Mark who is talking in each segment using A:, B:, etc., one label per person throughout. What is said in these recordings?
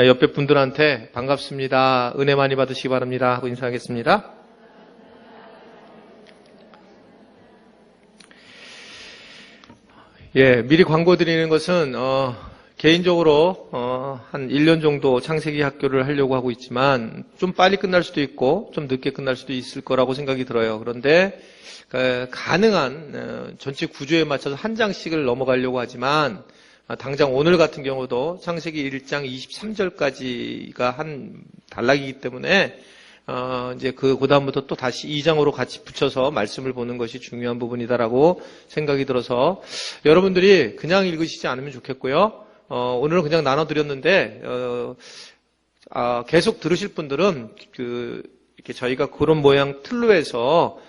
A: 옆에 분들한테 반갑습니다. 은혜 많이 받으시기 바랍니다. 하고 인사하겠습니다. 미리 광고 드리는 것은, 개인적으로, 한 1년 정도 창세기 학교를 하려고 하고 있지만, 좀 빨리 끝날 수도 있고, 좀 늦게 끝날 수도 있을 거라고 생각이 들어요. 그런데, 가능한, 전체 구조에 맞춰서 한 장씩을 넘어가려고 하지만, 당장 오늘 같은 경우도 창세기 1장 23절까지가 한 단락이기 때문에 이제 그다음부터 또 다시 2장으로 같이 붙여서 말씀을 보는 것이 중요한 부분이다라고 생각이 들어서 여러분들이 그냥 읽으시지 않으면 좋겠고요. 오늘은 그냥 나눠드렸는데 계속 들으실 분들은 이렇게 저희가 그런 모양 틀로 해서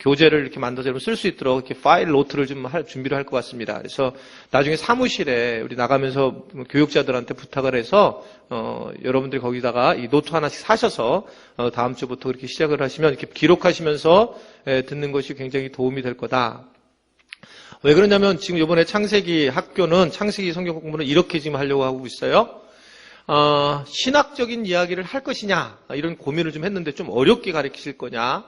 A: 교재를 이렇게 만들어서 쓸 수 있도록 이렇게 파일 노트를 좀 준비를 할 것 같습니다. 그래서 나중에 사무실에 우리 나가면서 교육자들한테 부탁을 해서 여러분들이 거기다가 이 노트 하나씩 사셔서 다음 주부터 그렇게 시작을 하시면 이렇게 기록하시면서 듣는 것이 굉장히 도움이 될 거다. 왜 그러냐면 지금 이번에 창세기 학교는 창세기 성경 공부는 이렇게 지금 하려고 하고 있어요. 신학적인 이야기를 할 것이냐 이런 고민을 좀 했는데 좀 어렵게 가르치실 거냐.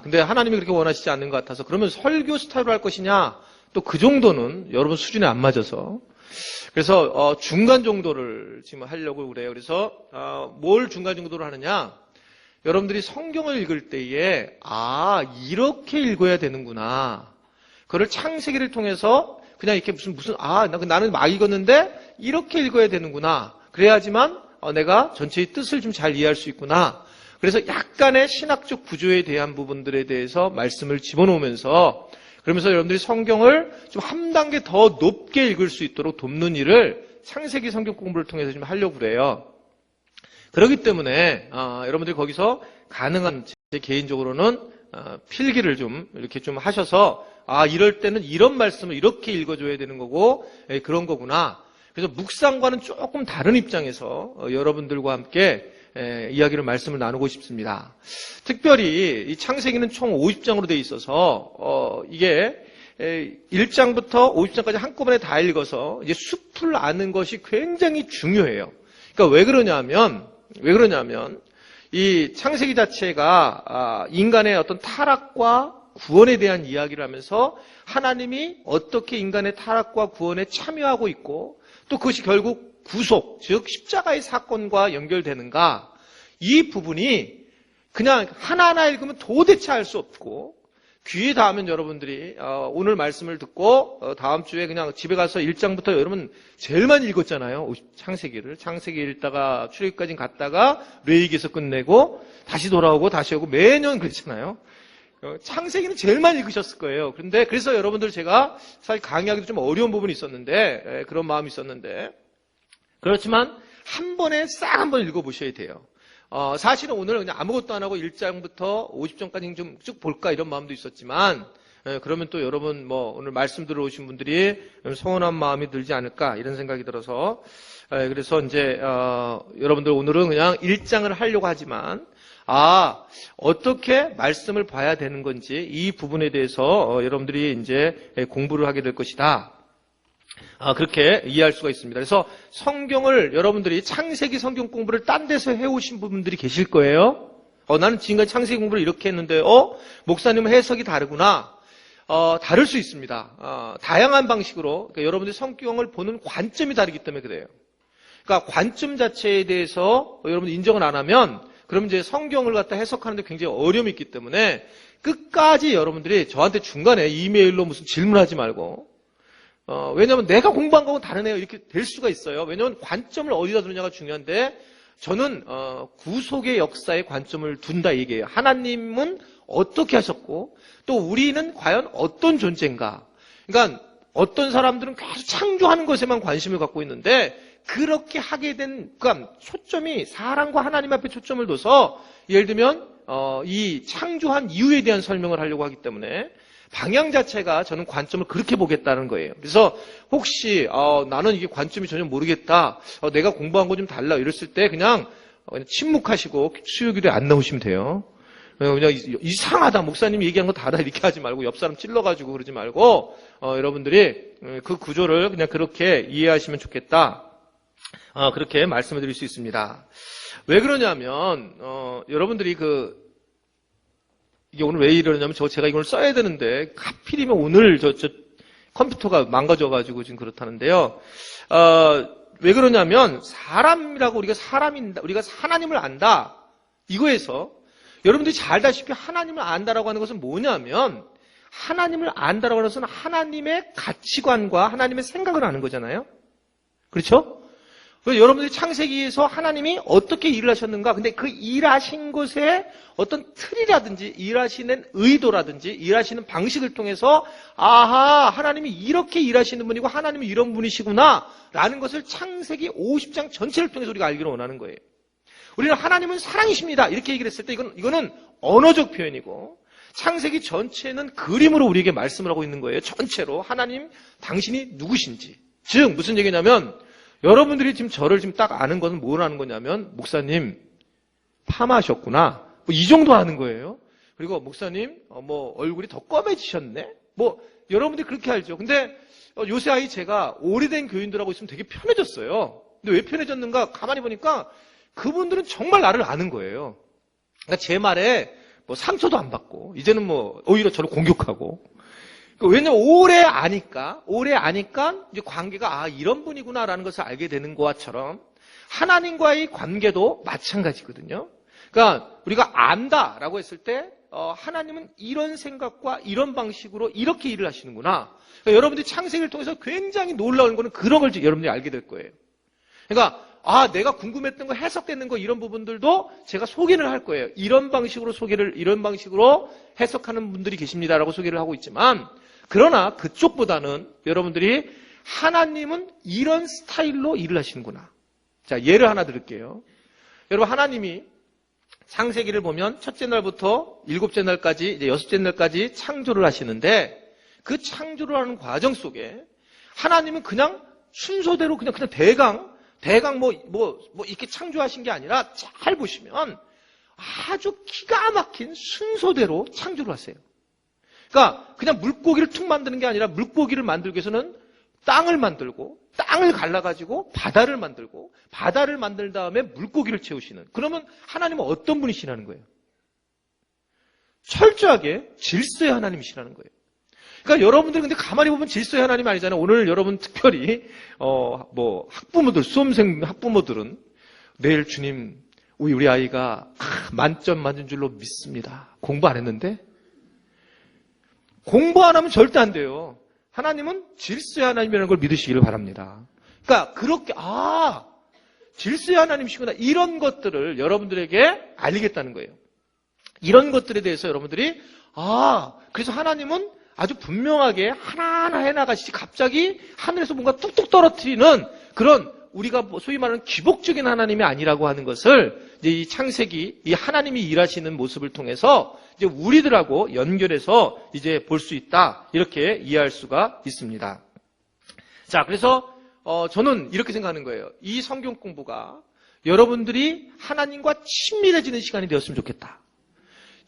A: 근데 하나님이 그렇게 원하시지 않는 것 같아서 그러면 설교 스타일로 할 것이냐? 또 그 정도는 여러분 수준에 안 맞아서. 그래서, 중간 정도를 지금 하려고 그래요. 그래서, 뭘 중간 정도로 하느냐? 여러분들이 성경을 읽을 때에, 이렇게 읽어야 되는구나. 그걸 창세기를 통해서 그냥 이렇게 나는 막 읽었는데, 이렇게 읽어야 되는구나. 그래야지만, 내가 전체의 뜻을 좀 잘 이해할 수 있구나. 그래서 약간의 신학적 구조에 대한 부분들에 대해서 말씀을 집어넣으면서 그러면서 여러분들이 성경을 좀 한 단계 더 높게 읽을 수 있도록 돕는 일을 창세기 성경 공부를 통해서 좀 하려고 그래요. 그렇기 때문에 여러분들이 거기서 가능한 제 개인적으로는 필기를 좀 이렇게 좀 하셔서 이럴 때는 이런 말씀을 이렇게 읽어줘야 되는 거고 그런 거구나. 그래서 묵상과는 조금 다른 입장에서 여러분들과 함께 이야기를 말씀을 나누고 싶습니다. 특별히 이 창세기는 총 50장으로 되어 있어서 이게 1장부터 50장까지 한꺼번에 다 읽어서 이제 숲을 아는 것이 굉장히 중요해요. 그러니까 왜 그러냐면 이 창세기 자체가 인간의 어떤 타락과 구원에 대한 이야기를 하면서 하나님이 어떻게 인간의 타락과 구원에 참여하고 있고 또 그것이 결국 구속, 즉 십자가의 사건과 연결되는가? 이 부분이 그냥 하나하나 읽으면 도대체 알 수 없고 귀에 닿으면 여러분들이 오늘 말씀을 듣고 다음 주에 그냥 집에 가서 1장부터 여러분 제일 많이 읽었잖아요. 창세기 읽다가 출애굽까지 갔다가 레위기에서 끝내고 다시 돌아오고 다시 오고 매년 그랬잖아요. 창세기는 제일 많이 읽으셨을 거예요. 그래서 여러분들 제가 사실 강의하기도 좀 어려운 부분이 있었는데 그런 마음이 있었는데 그렇지만 한 번에 싹 한번 읽어보셔야 돼요. 사실은 오늘 그냥 아무것도 안 하고 1장부터 50장까지 좀 쭉 볼까 이런 마음도 있었지만 그러면 또 여러분 오늘 말씀 들어오신 분들이 서운한 마음이 들지 않을까 이런 생각이 들어서 그래서 이제 여러분들 오늘은 그냥 1장을 하려고 하지만 어떻게 말씀을 봐야 되는 건지 이 부분에 대해서 여러분들이 이제 공부를 하게 될 것이다. 그렇게 이해할 수가 있습니다. 그래서 성경을 여러분들이 창세기 성경 공부를 딴 데서 해오신 분들이 계실 거예요. 나는 지금까지 창세기 공부를 이렇게 했는데 목사님은 해석이 다르구나. 다를 수 있습니다. 다양한 방식으로 그러니까 여러분들이 성경을 보는 관점이 다르기 때문에 그래요. 그러니까 관점 자체에 대해서 여러분들 인정을 안 하면 그럼 이제 성경을 갖다 해석하는데 굉장히 어려움이 있기 때문에 끝까지 여러분들이 저한테 중간에 이메일로 무슨 질문하지 말고 왜냐하면 내가 공부한 거하고 다르네요. 이렇게 될 수가 있어요. 왜냐하면 관점을 어디다 두느냐가 중요한데 저는 구속의 역사에 관점을 둔다 얘기해요. 하나님은 어떻게 하셨고 또 우리는 과연 어떤 존재인가. 그러니까 어떤 사람들은 계속 창조하는 것에만 관심을 갖고 있는데 그렇게 하게 된 그러니까 초점이 사랑과 하나님 앞에 초점을 둬서 예를 들면 이 창조한 이유에 대한 설명을 하려고 하기 때문에 방향 자체가 저는 관점을 그렇게 보겠다는 거예요. 그래서 혹시 나는 이게 관점이 전혀 모르겠다. 내가 공부한 거 좀 달라. 이랬을 때 그냥 침묵하시고 수요기도에 안 나오시면 돼요. 그냥 이상하다. 목사님이 얘기한 거 다르다. 이렇게 하지 말고 옆 사람 찔러가지고 그러지 말고 여러분들이 그 구조를 그냥 그렇게 이해하시면 좋겠다. 그렇게 말씀을 드릴 수 있습니다. 왜 그러냐면, 여러분들이 이게 오늘 왜 이러냐면, 제가 이걸 써야 되는데, 하필이면 오늘 컴퓨터가 망가져가지고 지금 그렇다는데요. 왜 그러냐면, 우리가 하나님을 안다. 이거에서, 여러분들이 잘 알다시피 하나님을 안다라고 하는 것은 뭐냐면, 하나님을 안다라고 하는 것은 하나님의 가치관과 하나님의 생각을 아는 거잖아요. 그렇죠? 여러분들이 창세기에서 하나님이 어떻게 일을 하셨는가? 근데 그 일하신 것에 어떤 틀이라든지 일하시는 의도라든지 일하시는 방식을 통해서 하나님이 이렇게 일하시는 분이고 하나님이 이런 분이시구나 라는 것을 창세기 50장 전체를 통해서 우리가 알기를 원하는 거예요. 우리는 하나님은 사랑이십니다. 이렇게 얘기를 했을 때 이거는 언어적 표현이고 창세기 전체는 그림으로 우리에게 말씀을 하고 있는 거예요. 전체로 하나님 당신이 누구신지. 즉 무슨 얘기냐면 여러분들이 지금 저를 지금 딱 아는 것은 뭘 아는 거냐면 목사님 파마하셨구나. 이 정도 아는 거예요. 그리고 목사님 얼굴이 더 검해지셨네. 여러분들이 그렇게 알죠. 근데 요새 제가 오래된 교인들하고 있으면 되게 편해졌어요. 근데 왜 편해졌는가? 가만히 보니까 그분들은 정말 나를 아는 거예요. 그러니까 제 말에 상처도 안 받고 이제는 오히려 저를 공격하고. 왜냐면 오래 아니까 이제 관계가 이런 분이구나라는 것을 알게 되는 것처럼 하나님과의 관계도 마찬가지거든요. 그러니까 우리가 안다라고 했을 때 하나님은 이런 생각과 이런 방식으로 이렇게 일을 하시는구나. 그러니까 여러분들이 창세기를 통해서 굉장히 놀라운 거는 그런 걸 여러분들이 알게 될 거예요. 그러니까 내가 궁금했던 거 해석되는 거 이런 부분들도 제가 소개를 할 거예요. 이런 방식으로 해석하는 분들이 계십니다라고 소개를 하고 있지만 그러나 그쪽보다는 여러분들이 하나님은 이런 스타일로 일을 하시는구나. 자, 예를 하나 드릴게요. 여러분 하나님이 창세기를 보면 첫째 날부터 일곱째 날까지 이제 여섯째 날까지 창조를 하시는데 그 창조를 하는 과정 속에 하나님은 그냥 순서대로 그냥 대강 이렇게 창조하신 게 아니라 잘 보시면 아주 기가 막힌 순서대로 창조를 하세요. 그러니까 그냥 물고기를 툭 만드는 게 아니라 물고기를 만들기 위해서는 땅을 만들고 땅을 갈라가지고 바다를 만들고 바다를 만든 다음에 물고기를 채우시는. 그러면 하나님은 어떤 분이시라는 거예요? 철저하게 질서의 하나님이시라는 거예요. 그러니까 여러분들 근데 가만히 보면 질서의 하나님 아니잖아요. 오늘 여러분 특별히 학부모들 수험생 학부모들은 내일 주님 우리 아이가 만점 맞은 줄로 믿습니다. 공부 안 했는데 공부 안 하면 절대 안 돼요. 하나님은 질서의 하나님이라는 걸 믿으시기를 바랍니다. 그러니까 그렇게 질서의 하나님이시구나 이런 것들을 여러분들에게 알리겠다는 거예요. 이런 것들에 대해서 여러분들이 그래서 하나님은 아주 분명하게 하나하나 해나가시지 갑자기 하늘에서 뭔가 뚝뚝 떨어뜨리는 그런 우리가 소위 말하는 기복적인 하나님이 아니라고 하는 것을 이제 이 창세기, 이 하나님이 일하시는 모습을 통해서 이제 우리들하고 연결해서 이제 볼 수 있다. 이렇게 이해할 수가 있습니다. 자, 그래서 저는 이렇게 생각하는 거예요. 이 성경 공부가 여러분들이 하나님과 친밀해지는 시간이 되었으면 좋겠다.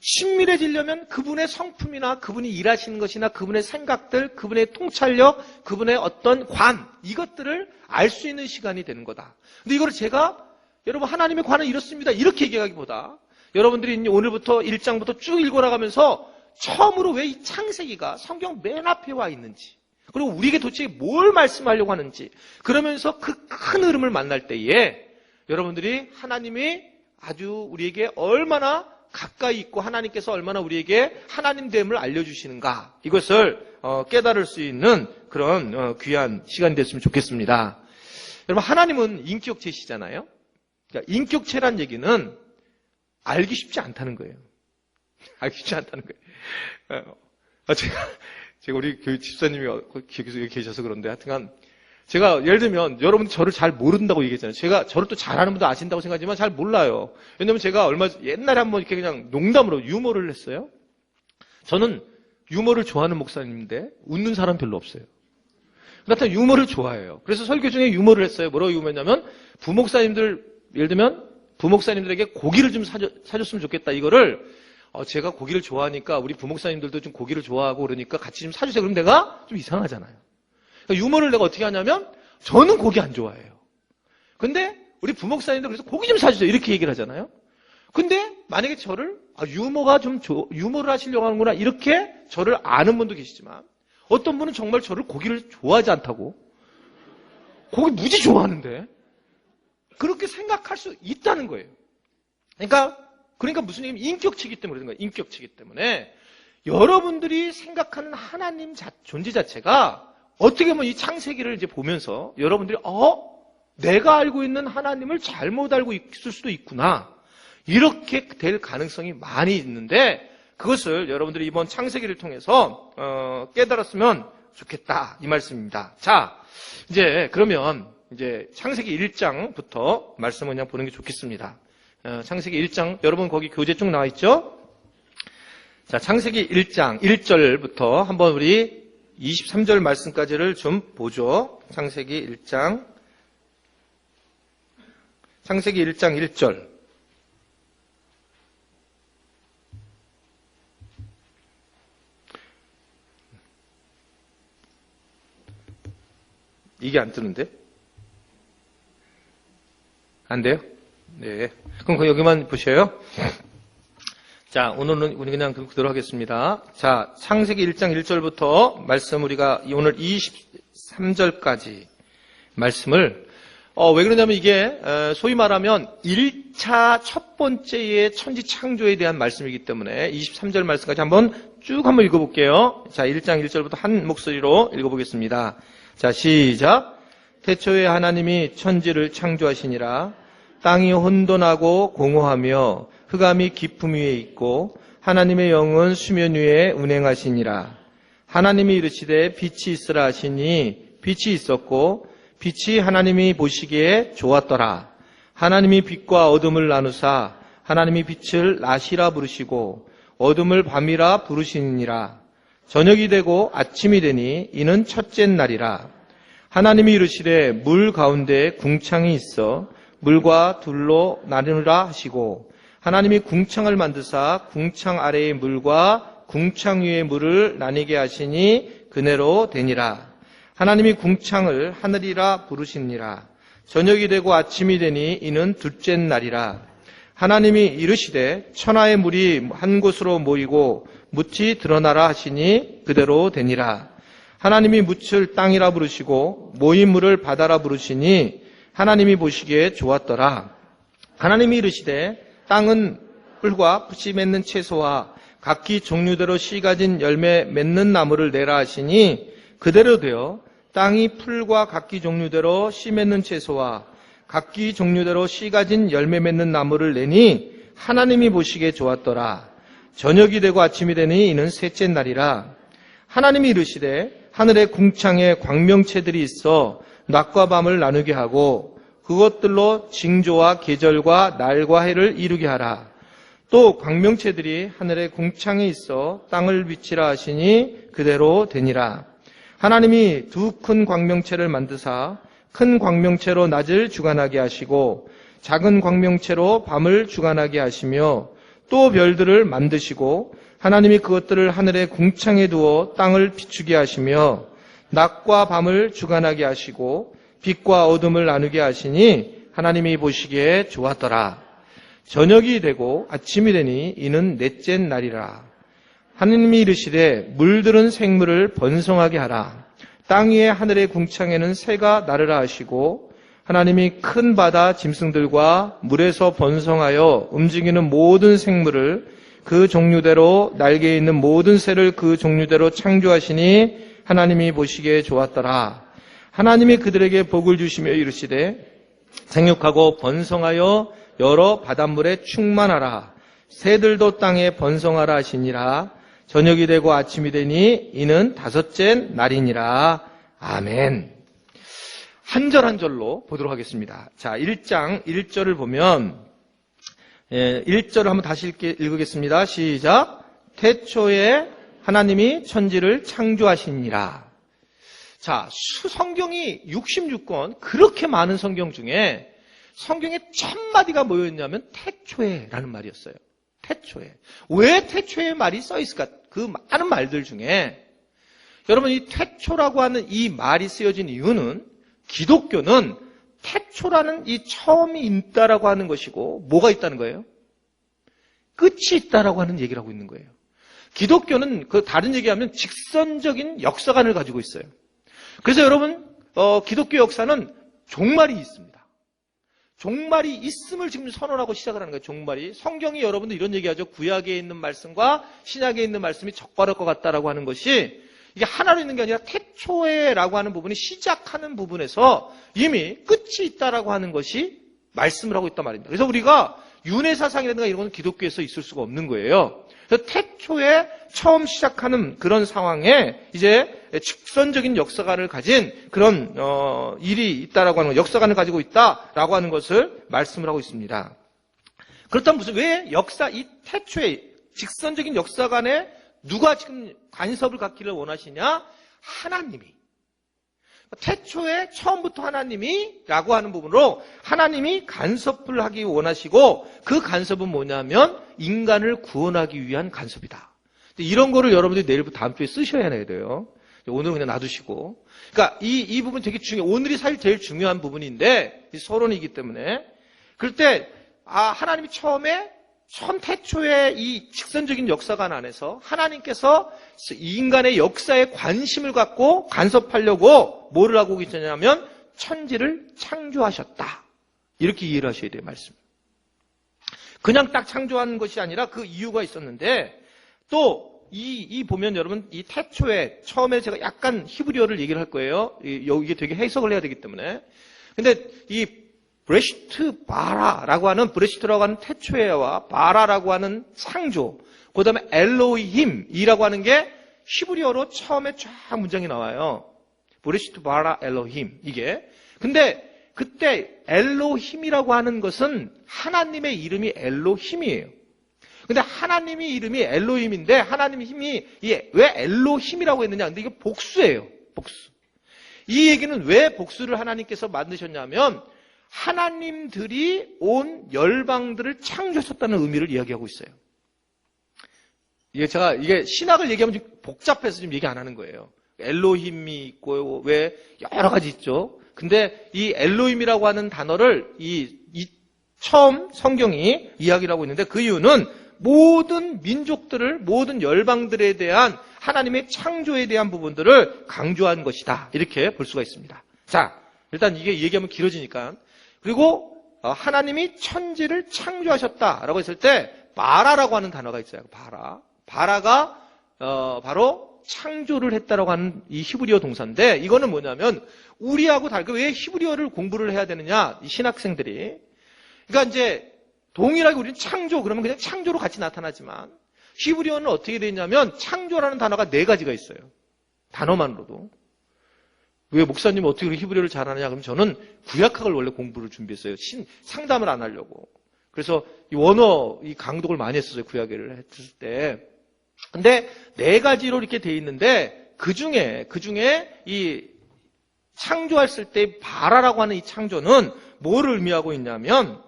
A: 친밀해지려면 그분의 성품이나 그분이 일하시는 것이나 그분의 생각들, 그분의 통찰력, 그분의 어떤 이것들을 알 수 있는 시간이 되는 거다. 근데 이거를 제가 여러분 하나님의 관은 이렇습니다. 이렇게 얘기하기보다 여러분들이 오늘부터 1장부터 쭉 읽어나가면서 처음으로 왜 이 창세기가 성경 맨 앞에 와 있는지 그리고 우리에게 도대체 뭘 말씀하려고 하는지 그러면서 그 큰 흐름을 만날 때에 여러분들이 하나님이 아주 우리에게 얼마나 가까이 있고 하나님께서 얼마나 우리에게 하나님됨을 알려주시는가 이것을 깨달을 수 있는 그런 귀한 시간이 됐으면 좋겠습니다. 여러분 하나님은 인격체시잖아요. 그러니까 인격체란 얘기는 알기 쉽지 않다는 거예요. 알기 쉽지 않다는 거예요. 제가 우리 교회 집사님이 여기 계셔서 그런데 하여튼간 제가 예를 들면 여러분 저를 잘 모른다고 얘기했잖아요. 제가 저를 또 잘 아는 분도 아신다고 생각하지만 잘 몰라요. 왜냐면 제가 옛날에 한번 이렇게 그냥 농담으로 유머를 했어요. 저는 유머를 좋아하는 목사님인데 웃는 사람 별로 없어요. 그러니까 유머를 좋아해요. 그래서 설교 중에 유머를 했어요. 뭐라고 유머냐면 부목사님들 예를 들면 부목사님들에게 고기를 좀 사줬으면 좋겠다. 이거를 제가 고기를 좋아하니까 우리 부목사님들도 좀 고기를 좋아하고 그러니까 같이 좀 사주세요. 그럼 내가 좀 이상하잖아요. 그러니까 유머를 내가 어떻게 하냐면 저는 고기 안 좋아해요. 근데 우리 부목사님도 그래서 고기 좀 사주세요. 이렇게 얘기를 하잖아요. 근데 만약에 저를 유머를 하시려고 하는구나 이렇게 저를 아는 분도 계시지만 어떤 분은 정말 저를 고기를 좋아하지 않다고 고기 무지 좋아하는데 그렇게 생각할 수 있다는 거예요. 그러니까 무슨 얘기냐면 인격치기 때문에 그런 거예요. 인격치기 때문에 여러분들이 생각하는 하나님 존재 자체가 어떻게 보면 이 창세기를 이제 보면서 여러분들이 내가 알고 있는 하나님을 잘못 알고 있을 수도 있구나. 이렇게 될 가능성이 많이 있는데 그것을 여러분들이 이번 창세기를 통해서 깨달았으면 좋겠다. 이 말씀입니다. 자, 그러면 창세기 1장부터 말씀을 그냥 보는 게 좋겠습니다. 창세기 1장, 여러분 거기 교재 쭉 나와 있죠? 자, 창세기 1장 1절부터 한번 우리 23절 말씀까지를 좀 보죠. 창세기 1장 1절. 이게 안 뜨는데? 안 돼요? 네. 그럼 여기만 보셔요. 자, 오늘은 우리 그냥 그대로 하겠습니다. 자, 창세기 1장 1절부터 말씀 우리가 오늘 23절까지 말씀을 왜 그러냐면 이게 소위 말하면 1차 첫 번째의 천지 창조에 대한 말씀이기 때문에 23절 말씀까지 한번 읽어볼게요. 자, 1장 1절부터 한 목소리로 읽어보겠습니다. 자, 시작. 태초에 하나님이 천지를 창조하시니라. 땅이 혼돈하고 공허하며 흑암이 깊음 위에 있고 하나님의 영은 수면 위에 운행하시니라. 하나님이 이르시되 빛이 있으라 하시니 빛이 있었고 빛이 하나님이 보시기에 좋았더라. 하나님이 빛과 어둠을 나누사 하나님이 빛을 낮이라 부르시고 어둠을 밤이라 부르시니라. 저녁이 되고 아침이 되니 이는 첫째 날이라. 하나님이 이르시되 물 가운데 궁창이 있어 물과 둘로 나누라 하시고 하나님이 궁창을 만드사 궁창 아래의 물과 궁창 위의 물을 나뉘게 하시니 그대로 되니라. 하나님이 궁창을 하늘이라 부르시니라. 저녁이 되고 아침이 되니 이는 둘째 날이라. 하나님이 이르시되 천하의 물이 한 곳으로 모이고 묻이 드러나라 하시니 그대로 되니라. 하나님이 묻을 땅이라 부르시고 모인 물을 바다라 부르시니 하나님이 보시기에 좋았더라. 하나님이 이르시되 땅은 풀과 푸시 맺는 채소와 각기 종류대로 씨 가진 열매 맺는 나무를 내라 하시니 그대로 되어 땅이 풀과 각기 종류대로 씨 맺는 채소와 각기 종류대로 씨 가진 열매 맺는 나무를 내니 하나님이 보시기에 좋았더라. 저녁이 되고 아침이 되니 이는 셋째 날이라. 하나님이 이르시되 하늘의 궁창에 광명체들이 있어 낮과 밤을 나누게 하고 그것들로 징조와 계절과 날과 해를 이루게 하라. 또 광명체들이 하늘의 궁창에 있어 땅을 비치라 하시니 그대로 되니라. 하나님이 두 큰 광명체를 만드사 큰 광명체로 낮을 주관하게 하시고 작은 광명체로 밤을 주관하게 하시며 또 별들을 만드시고 하나님이 그것들을 하늘의 궁창에 두어 땅을 비추게 하시며 낮과 밤을 주관하게 하시고 빛과 어둠을 나누게 하시니 하나님이 보시기에 좋았더라. 저녁이 되고 아침이 되니 이는 넷째 날이라. 하나님이 이르시되 물들은 생물을 번성하게 하라. 땅 위에 하늘의 궁창에는 새가 나르라 하시고 하나님이 큰 바다 짐승들과 물에서 번성하여 움직이는 모든 생물을 그 종류대로 날개에 있는 모든 새를 그 종류대로 창조하시니 하나님이 보시기에 좋았더라. 하나님이 그들에게 복을 주시며 이르시되 생육하고 번성하여 여러 바닷물에 충만하라. 새들도 땅에 번성하라 하시니라. 저녁이 되고 아침이 되니 이는 다섯째 날이니라. 아멘. 한 절 한 절로 보도록 하겠습니다. 자, 1장 1절을 보면 1절을 한번 다시 읽겠습니다. 시작. 태초에 하나님이 천지를 창조하시니라. 자, 성경이 66권 그렇게 많은 성경 중에 성경에 첫 마디가 뭐였냐면 태초에라는 말이었어요. 태초에. 왜 태초에 말이 써 있을까? 그 많은 말들 중에 여러분 이 태초라고 하는 이 말이 쓰여진 이유는 기독교는 태초라는 이 처음이 있다라고 하는 것이고 뭐가 있다는 거예요? 끝이 있다라고 하는 얘기를 하고 있는 거예요. 기독교는 그 다른 얘기하면 직선적인 역사관을 가지고 있어요. 그래서 여러분 기독교 역사는 종말이 있습니다. 종말이 있음을 지금 선언하고 시작을 하는 거예요. 종말이. 성경이 여러분들 이런 얘기하죠. 구약에 있는 말씀과 신약에 있는 말씀이 적발할 것 같다라고 하는 것이 이게 하나로 있는 게 아니라 태초에라고 하는 부분이 시작하는 부분에서 이미 끝이 있다라고 하는 것이 말씀을 하고 있단 말입니다. 그래서 우리가 윤회사상이라든가 이런 건 기독교에서 있을 수가 없는 거예요. 그래서 태초에 처음 시작하는 그런 상황에 이제 직선적인 역사관을 가진 그런 일이 있다라고 하는 것, 역사관을 가지고 있다라고 하는 것을 말씀을 하고 있습니다. 그렇다면 왜 이 태초에 직선적인 역사관에 누가 지금 간섭을 갖기를 원하시냐? 하나님이. 태초에 처음부터 하나님이라고 하는 부분으로 하나님이 간섭을 하기 원하시고 그 간섭은 뭐냐면 인간을 구원하기 위한 간섭이다. 이런 거를 여러분들이 내일부터 다음 주에 쓰셔야 돼요. 오늘은 그냥 놔두시고. 그러니까 이 부분 되게 중요해요. 오늘이 사실 제일 중요한 부분인데 서론이기 때문에. 그럴 때 하나님이 처음 태초에 이 직선적인 역사관 안에서 하나님께서 인간의 역사에 관심을 갖고 간섭하려고 뭐를 하고 계시냐면 천지를 창조하셨다. 이렇게 이해를 하셔야 돼요, 말씀. 그냥 딱 창조하는 것이 아니라 그 이유가 있었는데 또 이 보면 여러분 이 태초에 처음에 제가 약간 히브리어를 얘기를 할 거예요. 이게 되게 해석을 해야 되기 때문에. 근데 이 브레시트 바라라고 하는 브레시트라고 하는 태초에와 바라라고 하는 창조, 그 다음에 엘로힘이라고 하는 게 히브리어로 처음에 쫙 문장이 나와요. 브레시트 바라 엘로힘 이게. 근데 그때 엘로힘이라고 하는 것은 하나님의 이름이 엘로힘이에요. 근데 하나님의 이름이 엘로힘인데 하나님의 힘이 왜 엘로힘이라고 했느냐? 근데 이게 복수예요. 복수. 이 얘기는 왜 복수를 하나님께서 만드셨냐면 하나님들이 온 열방들을 창조하셨다는 의미를 이야기하고 있어요. 이게 신학을 얘기하면 좀 복잡해서 지금 얘기 안 하는 거예요. 엘로힘이 있고 왜 여러 가지 있죠. 근데 이 엘로힘이라고 하는 단어를 처음 성경이 이야기를 하고 있는데 그 이유는 모든 민족들을 모든 열방들에 대한 하나님의 창조에 대한 부분들을 강조한 것이다. 이렇게 볼 수가 있습니다. 자, 일단 이게 얘기하면 길어지니까. 그리고 하나님이 천지를 창조하셨다라고 했을 때 바라라고 하는 단어가 있어요. 바라가 바로 창조를 했다라고 하는 이 히브리어 동사인데 이거는 뭐냐면 우리하고 다르게 왜 히브리어를 공부를 해야 되느냐? 이 신학생들이. 그러니까 이제 동일하게 우리는 창조 그러면 그냥 창조로 같이 나타나지만 히브리어는 어떻게 되냐면 창조라는 단어가 4가지가 있어요. 단어만으로도. 왜 목사님 어떻게 히브리어를 잘하느냐? 그러면 저는 구약학을 원래 공부를 준비했어요. 상담을 안 하려고. 그래서 이 원어 강독을 많이 했었어요. 구약을 했을 때. 근데 4가지로 이렇게 돼 있는데 그 중에 이 창조했을 때 바라라고 하는 이 창조는 뭐를 의미하고 있냐면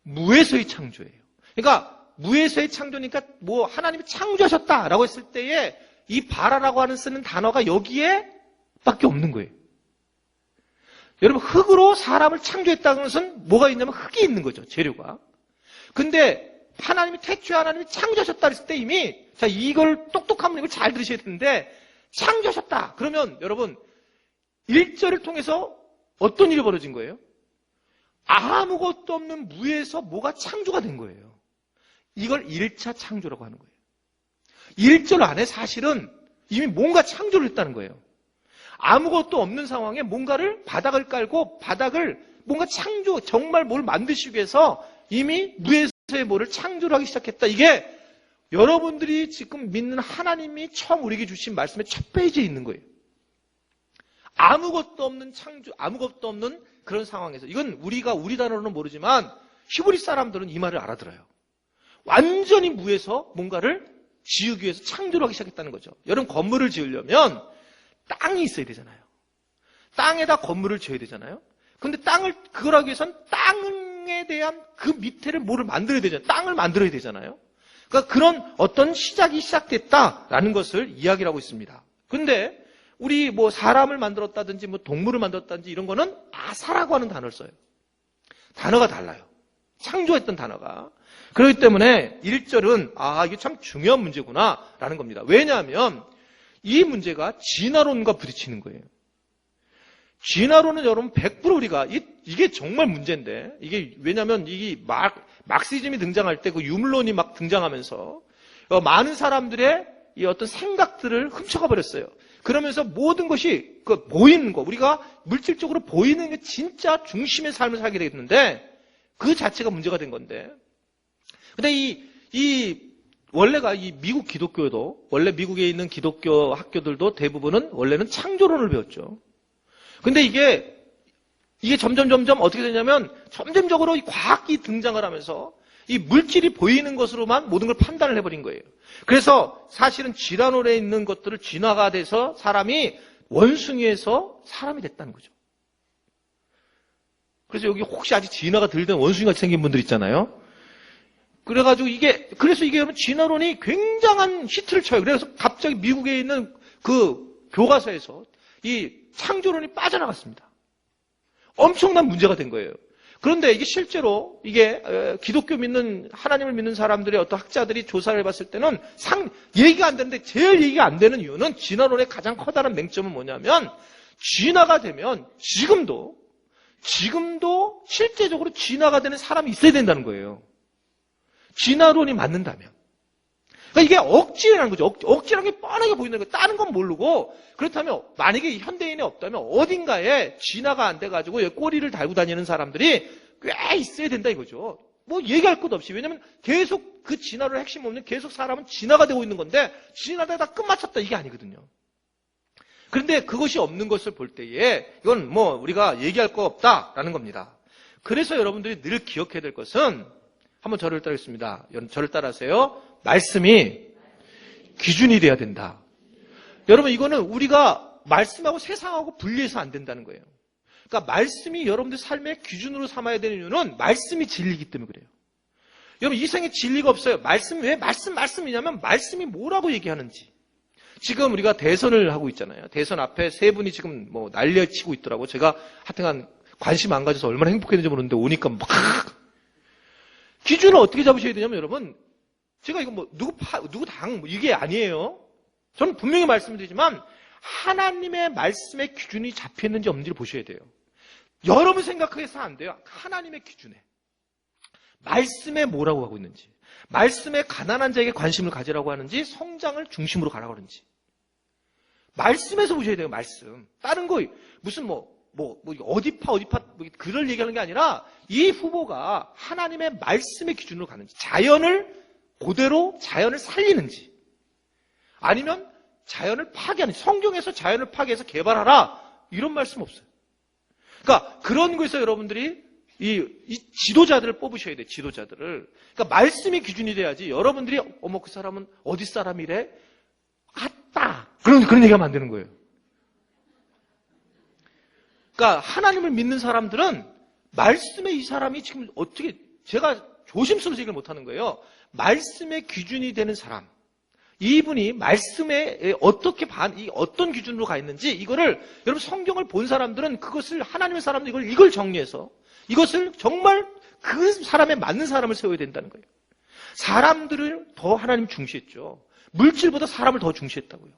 A: 무에서의 창조예요. 그러니까 무에서의 창조니까 뭐 하나님이 창조하셨다라고 했을 때에 이 바라라고 하는 쓰는 단어가 여기에 밖에 없는 거예요. 여러분 흙으로 사람을 창조했다는 것은 뭐가 있냐면 흙이 있는 거죠. 재료가. 근데 하나님이 태초에 하나님이 창조하셨다 했을 때 이미 자 이걸 똑똑한 분이 잘 들으셔야 되는데 창조하셨다. 그러면 여러분 1절을 통해서 어떤 일이 벌어진 거예요? 아무것도 없는 무에서 뭐가 창조가 된 거예요. 이걸 1차 창조라고 하는 거예요. 1절 안에 사실은 이미 뭔가 창조를 했다는 거예요. 아무것도 없는 상황에 뭔가를 바닥을 깔고 바닥을 뭔가 창조, 정말 뭘 만드시기 위해서 이미 무에서의 뭐를 창조를 하기 시작했다. 이게 여러분들이 지금 믿는 하나님이 처음 우리에게 주신 말씀의 첫 페이지에 있는 거예요. 아무것도 없는 창조, 아무것도 없는 그런 상황에서 이건 우리 단어로는 모르지만 히브리 사람들은 이 말을 알아들어요. 완전히 무에서 뭔가를 지으기 위해서 창조를 하기 시작했다는 거죠. 여러분 건물을 지으려면 땅이 있어야 되잖아요. 땅에다 건물을 지어야 되잖아요. 근데 그걸 하기 위해서는 땅에 대한 그 밑에를 뭐를 만들어야 되잖아요. 땅을 만들어야 되잖아요. 그러니까 그런 어떤 시작이 시작됐다라는 것을 이야기를 하고 있습니다. 근데 우리 뭐 사람을 만들었다든지 뭐 동물을 만들었다든지 이런 거는 아사라고 하는 단어를 써요. 단어가 달라요. 창조했던 단어가. 그렇기 때문에 1절은 이게 참 중요한 문제구나라는 겁니다. 왜냐하면 이 문제가 진화론과 부딪히는 거예요. 진화론은 여러분 100% 우리가 이게 정말 문제인데 이게 왜냐하면 이게 막시즘이 등장할 때 그 유물론이 막 등장하면서 많은 사람들의 이 어떤 생각들을 훔쳐가 버렸어요. 그러면서 모든 것이 보이는 거 우리가 물질적으로 보이는 게 진짜 중심의 삶을 살게 되겠는데 그 자체가 문제가 된 건데. 근데 원래가 이 미국 기독교도 원래 미국에 있는 기독교 학교들도 대부분은 원래는 창조론을 배웠죠. 근데 이게 점점 어떻게 되냐면 점점적으로 이 과학이 등장을 하면서 이 물질이 보이는 것으로만 모든 걸 판단을 해버린 거예요. 그래서 사실은 진화론에 있는 것들을 진화가 돼서 사람이 원숭이에서 사람이 됐다는 거죠. 그래서 여기 혹시 아직 진화가 덜 된 원숭이같이 생긴 분들 있잖아요. 그래서 이게 여러분 진화론이 굉장한 히트를 쳐요. 그래서 갑자기 미국에 있는 그 교과서에서 이 창조론이 빠져나갔습니다. 엄청난 문제가 된 거예요. 그런데 이게 실제로 이게 기독교 믿는 하나님을 믿는 사람들의 어떤 학자들이 조사를 해봤을 때는 얘기가 안 되는데 제일 얘기가 안 되는 이유는 진화론의 가장 커다란 맹점은 뭐냐면 진화가 되면 지금도 실제적으로 진화가 되는 사람이 있어야 된다는 거예요. 진화론이 맞는다면. 그러니까 이게 억지라는 거죠. 억지라는 게 뻔하게 보이는 거예요. 다른 건 모르고. 그렇다면 만약에 현대인이 없다면 어딘가에 진화가 안 돼가지고 꼬리를 달고 다니는 사람들이 꽤 있어야 된다 이거죠. 뭐 얘기할 것 없이. 왜냐면 계속 그 진화를 핵심 없는 계속 사람은 진화가 되고 있는 건데 진화되다 끝마쳤다 이게 아니거든요. 그런데 그것이 없는 것을 볼 때에 이건 뭐 우리가 얘기할 거 없다라는 겁니다. 그래서 여러분들이 늘 기억해야 될 것은 한번 저를 따르겠습니다. 저를 따라하세요. 말씀이 기준이 돼야 된다. 여러분 이거는 우리가 말씀하고 세상하고 분리해서 안 된다는 거예요. 그러니까 말씀이 여러분들 삶의 기준으로 삼아야 되는 이유는 말씀이 진리이기 때문에 그래요. 여러분 이 세상에 진리가 없어요. 왜 말씀이냐면 말씀이 뭐라고 얘기하는지. 지금 우리가 대선을 하고 있잖아요. 대선 앞에 세 분이 지금 뭐 난리치고 있더라고요. 제가 하여튼 관심 안 가져서 얼마나 행복했는지 모르는데 오니까 막 기준을 어떻게 잡으셔야 되냐면 여러분 제가 이거 뭐 누구 당 이게 아니에요. 저는 분명히 말씀드리지만 하나님의 말씀의 기준이 잡혀있는지 없는지를 보셔야 돼요. 여러분 생각해서 안 돼요. 하나님의 기준에 말씀에 뭐라고 하고 있는지, 말씀에 가난한 자에게 관심을 가지라고 하는지, 성장을 중심으로 가라고 하는지 말씀에서 보셔야 돼요. 말씀. 다른 거 무슨 어디파 그걸 얘기하는 게 아니라 이 후보가 하나님의 말씀의 기준으로 가는지, 자연을 그대로 자연을 살리는지, 아니면 자연을 파괴하는지, 성경에서 자연을 파괴해서 개발하라 이런 말씀 없어요. 그러니까 그런 거에서 여러분들이 이 지도자들을 뽑으셔야 돼요. 지도자들을. 그러니까 말씀이 기준이 돼야지 여러분들이 그 사람은 어디 사람이래? 같다. 그런 얘기하면 안 되는 거예요. 그러니까 하나님을 믿는 사람들은 말씀에 이 사람이 지금 어떻게, 제가 조심스러워서 얘기를 못하는 거예요. 말씀의 기준이 되는 사람, 이분이 말씀에 어떤 기준으로 가 있는지, 이거를 여러분 성경을 본 사람들은 그것을, 하나님의 사람들 이걸 정리해서 이것을 정말 그 사람에 맞는 사람을 세워야 된다는 거예요. 사람들을 더 하나님 중시했죠. 물질보다 사람을 더 중시했다고요.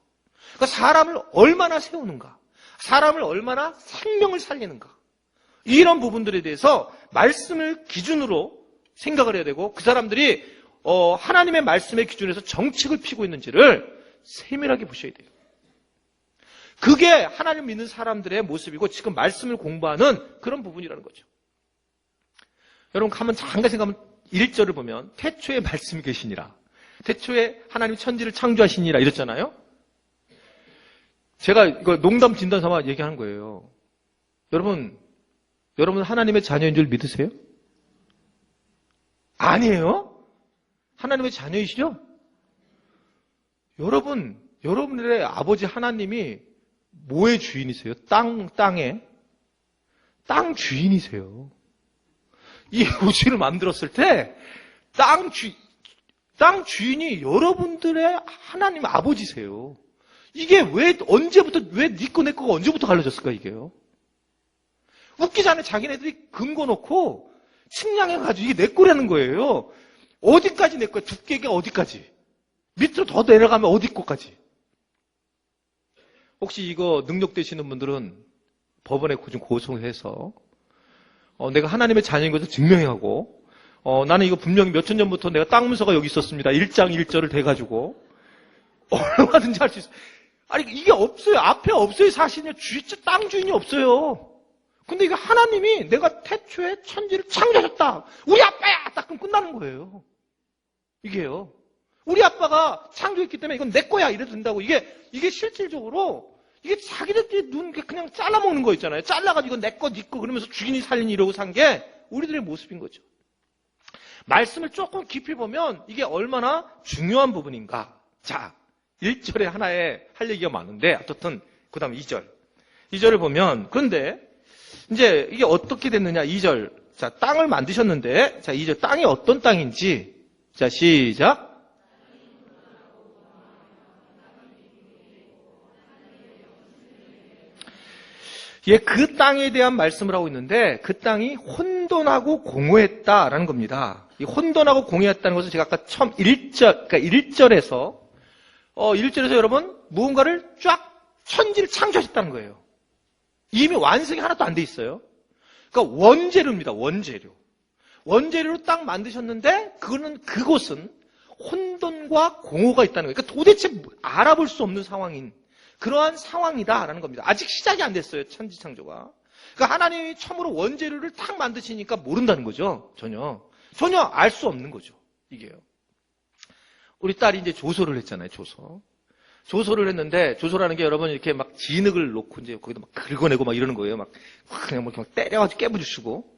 A: 그러니까 사람을 얼마나 세우는가, 사람을 얼마나 생명을 살리는가, 이런 부분들에 대해서 말씀을 기준으로 생각을 해야 되고, 그 사람들이 하나님의 말씀의 기준에서 정책을 피고 있는지를 세밀하게 보셔야 돼요. 그게 하나님 믿는 사람들의 모습이고 지금 말씀을 공부하는 그런 부분이라는 거죠. 여러분 잠깐 생각하면 1절을 보면 태초에 말씀이 계시니라, 태초에 하나님 천지를 창조하시니라 이랬잖아요. 제가 이거 농담 진담 삼아 얘기하는 거예요. 여러분 하나님의 자녀인 줄 믿으세요? 아니에요? 하나님의 자녀이시죠? 여러분들의 아버지 하나님이 뭐의 주인이세요? 땅의 땅 주인이세요. 이 우주를 만들었을 때 땅 주인이 여러분들의 하나님 아버지세요. 이게 왜 언제부터 왜 네 거 내 거가 언제부터 갈라졌을까 이게요? 웃기잖아요. 자기네들이 근거 놓고 측량해가지고 이게 내 거라는 거예요. 어디까지 내 거야? 두께가 어디까지? 밑으로 더 내려가면 어디 거까지? 혹시 이거 능력되시는 분들은 법원에 좀 고소해서 내가 하나님의 자녀인 것을 증명하고 나는 이거 분명히 몇천 년부터 내가 땅 문서가 여기 있었습니다. 1장 1절을 대가지고 얼마든지 할 수 있어요. 아니 이게 없어요. 앞에 없어요. 사실은요. 땅 주인이 없어요. 근데 이거 하나님이 내가 태초에 천지를 창조하셨다. 우리 아빠야! 딱 그럼 끝나는 거예요. 이게요. 우리 아빠가 창조했기 때문에 이건 내 거야. 이래도 된다고. 이게 실질적으로 이게 자기들끼리 그냥 잘라먹는 거 있잖아요. 잘라가지고 이건 내 거, 네 거 그러면서 주인이 살린 이러고 산 게 우리들의 모습인 거죠. 말씀을 조금 깊이 보면 이게 얼마나 중요한 부분인가. 자, 1절에 하나에 할 얘기가 많은데 어떻든 그 다음 2절. 2절을 보면 그런데 이제 이게 어떻게 됐느냐. 2절. 자, 땅을 만드셨는데 자, 2절 땅이 어떤 땅인지. 자, 시작. 예, 그 땅에 대한 말씀을 하고 있는데 그 땅이 혼돈하고 공허했다라는 겁니다. 이 혼돈하고 공허했다는 것은 제가 아까 처음 1절에서 여러분 무언가를 쫙 천지를 창조하셨다는 거예요. 이미 완성이 하나도 안 돼 있어요. 그러니까 원재료입니다. 원재료로 딱 만드셨는데 그곳은 혼돈과 공허가 있다는 거예요. 그러니까 도대체 알아볼 수 없는 상황인 그러한 상황이다라는 겁니다. 아직 시작이 안 됐어요. 천지 창조가. 그러니까 하나님이 처음으로 원재료를 딱 만드시니까 모른다는 거죠. 전혀 알 수 없는 거죠. 이게요. 우리 딸이 이제 조소를 했잖아요. 조소를 했는데 조소라는 게 여러분 이렇게 막 진흙을 놓고 이제 거기다 막 긁어내고 막 이러는 거예요. 그냥 막 때려가지고 깨부주시고.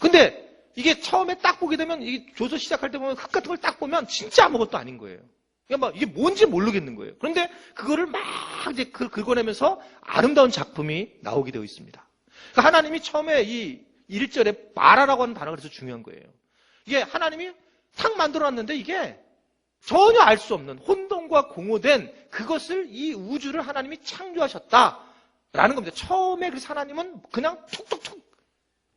A: 근데 이게 처음에 딱 보게 되면 이 조소 시작할 때 보면 흙 같은 걸 딱 보면 진짜 아무것도 아닌 거예요. 그러니까 막 이게 뭔지 모르겠는 거예요. 그런데 그거를 막 이제 긁어내면서 아름다운 작품이 나오게 되어 있습니다. 그러니까 하나님이 처음에 이 1절에 말하라고 하는 단어가 그래서 중요한 거예요. 이게 하나님이 탁 만들어놨는데 이게 전혀 알 수 없는 혼돈과 공허된 그것을 이 우주를 하나님이 창조하셨다라는 겁니다. 처음에 그래서 하나님은 그냥 툭툭툭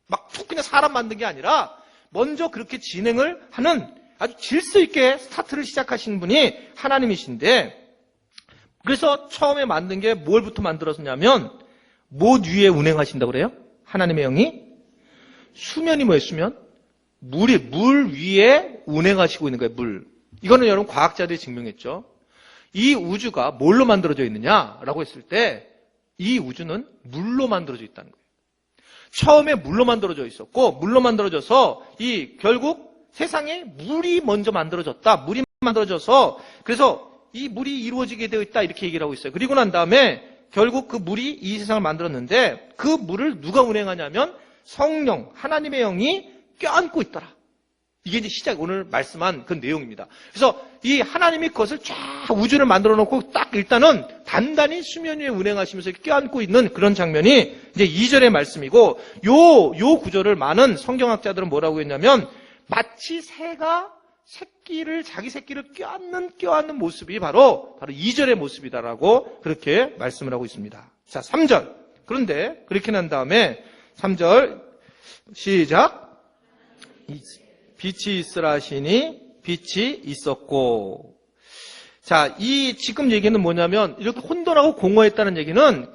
A: 막 툭 그냥 사람 만든 게 아니라 먼저 그렇게 진행을 하는 아주 질서 있게 스타트를 시작하신 분이 하나님이신데 그래서 처음에 만든 게 뭘부터 만들었냐면 못 위에 운행하신다고 그래요? 하나님의 영이 수면이 뭐예요? 수면? 물 위에 운행하시고 있는 거예요. 물. 이거는 여러분 과학자들이 증명했죠. 이 우주가 뭘로 만들어져 있느냐라고 했을 때 이 우주는 물로 만들어져 있다는 거예요. 처음에 물로 만들어져 있었고 물로 만들어져서 결국 세상에 물이 먼저 만들어졌다. 물이 만들어져서 그래서 이 물이 이루어지게 되어 있다 이렇게 얘기를 하고 있어요. 그리고 난 다음에 결국 그 물이 이 세상을 만들었는데 그 물을 누가 운행하냐면 성령, 하나님의 영이 껴안고 있더라. 이게 이제 오늘 말씀한 그 내용입니다. 그래서 이 하나님이 그것을 쫙 우주를 만들어 놓고 딱 일단은 단단히 수면 위에 운행하시면서 껴안고 있는 그런 장면이 이제 2절의 말씀이고 요 구절을 많은 성경학자들은 뭐라고 했냐면 마치 새가 자기 새끼를 껴안는 모습이 바로 2절의 모습이다라고 그렇게 말씀을 하고 있습니다. 자, 3절. 그런데 그렇게 난 다음에 3절 시작. 빛이 있으라 하시니 빛이 있었고. 자, 지금 얘기는 뭐냐면 이렇게 혼돈하고 공허했다는 얘기는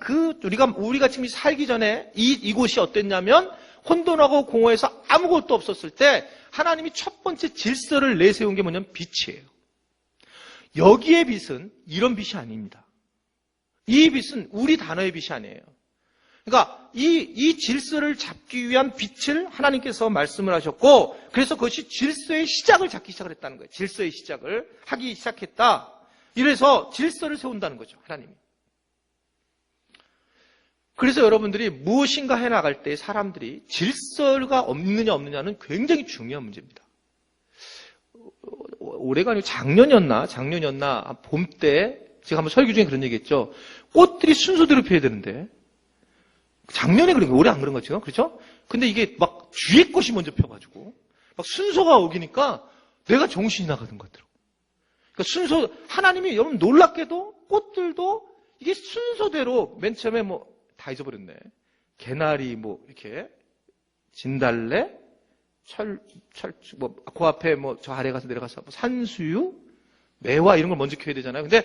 A: 우리가 지금 살기 전에 이곳이 어땠냐면 혼돈하고 공허해서 아무것도 없었을 때 하나님이 첫 번째 질서를 내세운 게 뭐냐면 빛이에요. 여기의 빛은 이런 빛이 아닙니다. 이 빛은 우리 단어의 빛이 아니에요. 그러니까 이 질서를 잡기 위한 빛을 하나님께서 말씀을 하셨고 그래서 그것이 질서의 시작을 잡기 시작을 했다는 거예요. 질서의 시작을 하기 시작했다. 이래서 질서를 세운다는 거죠. 하나님이. 그래서 여러분들이 무엇인가 해나갈 때 사람들이 질서가 없느냐는 굉장히 중요한 문제입니다. 올해가 아니고 작년이었나 봄 때 제가 한번 설교 중에 그런 얘기했죠. 꽃들이 순서대로 피어야 되는데 작년에 그런 거 올해 안 그런 거죠. 그렇죠? 근데 이게 막 뒤에 꽃이 먼저 펴가지고 막 순서가 오기니까 내가 정신이 나가는 것 같더라고요. 그러니까 하나님이 여러분 놀랍게도 꽃들도 이게 순서대로 맨 처음에 뭐 다 잊어버렸네. 개나리 뭐 이렇게 진달래, 그 앞에 뭐 저 아래 가서 내려가서 뭐 산수유, 매화 이런 걸 먼저 켜야 되잖아요. 근데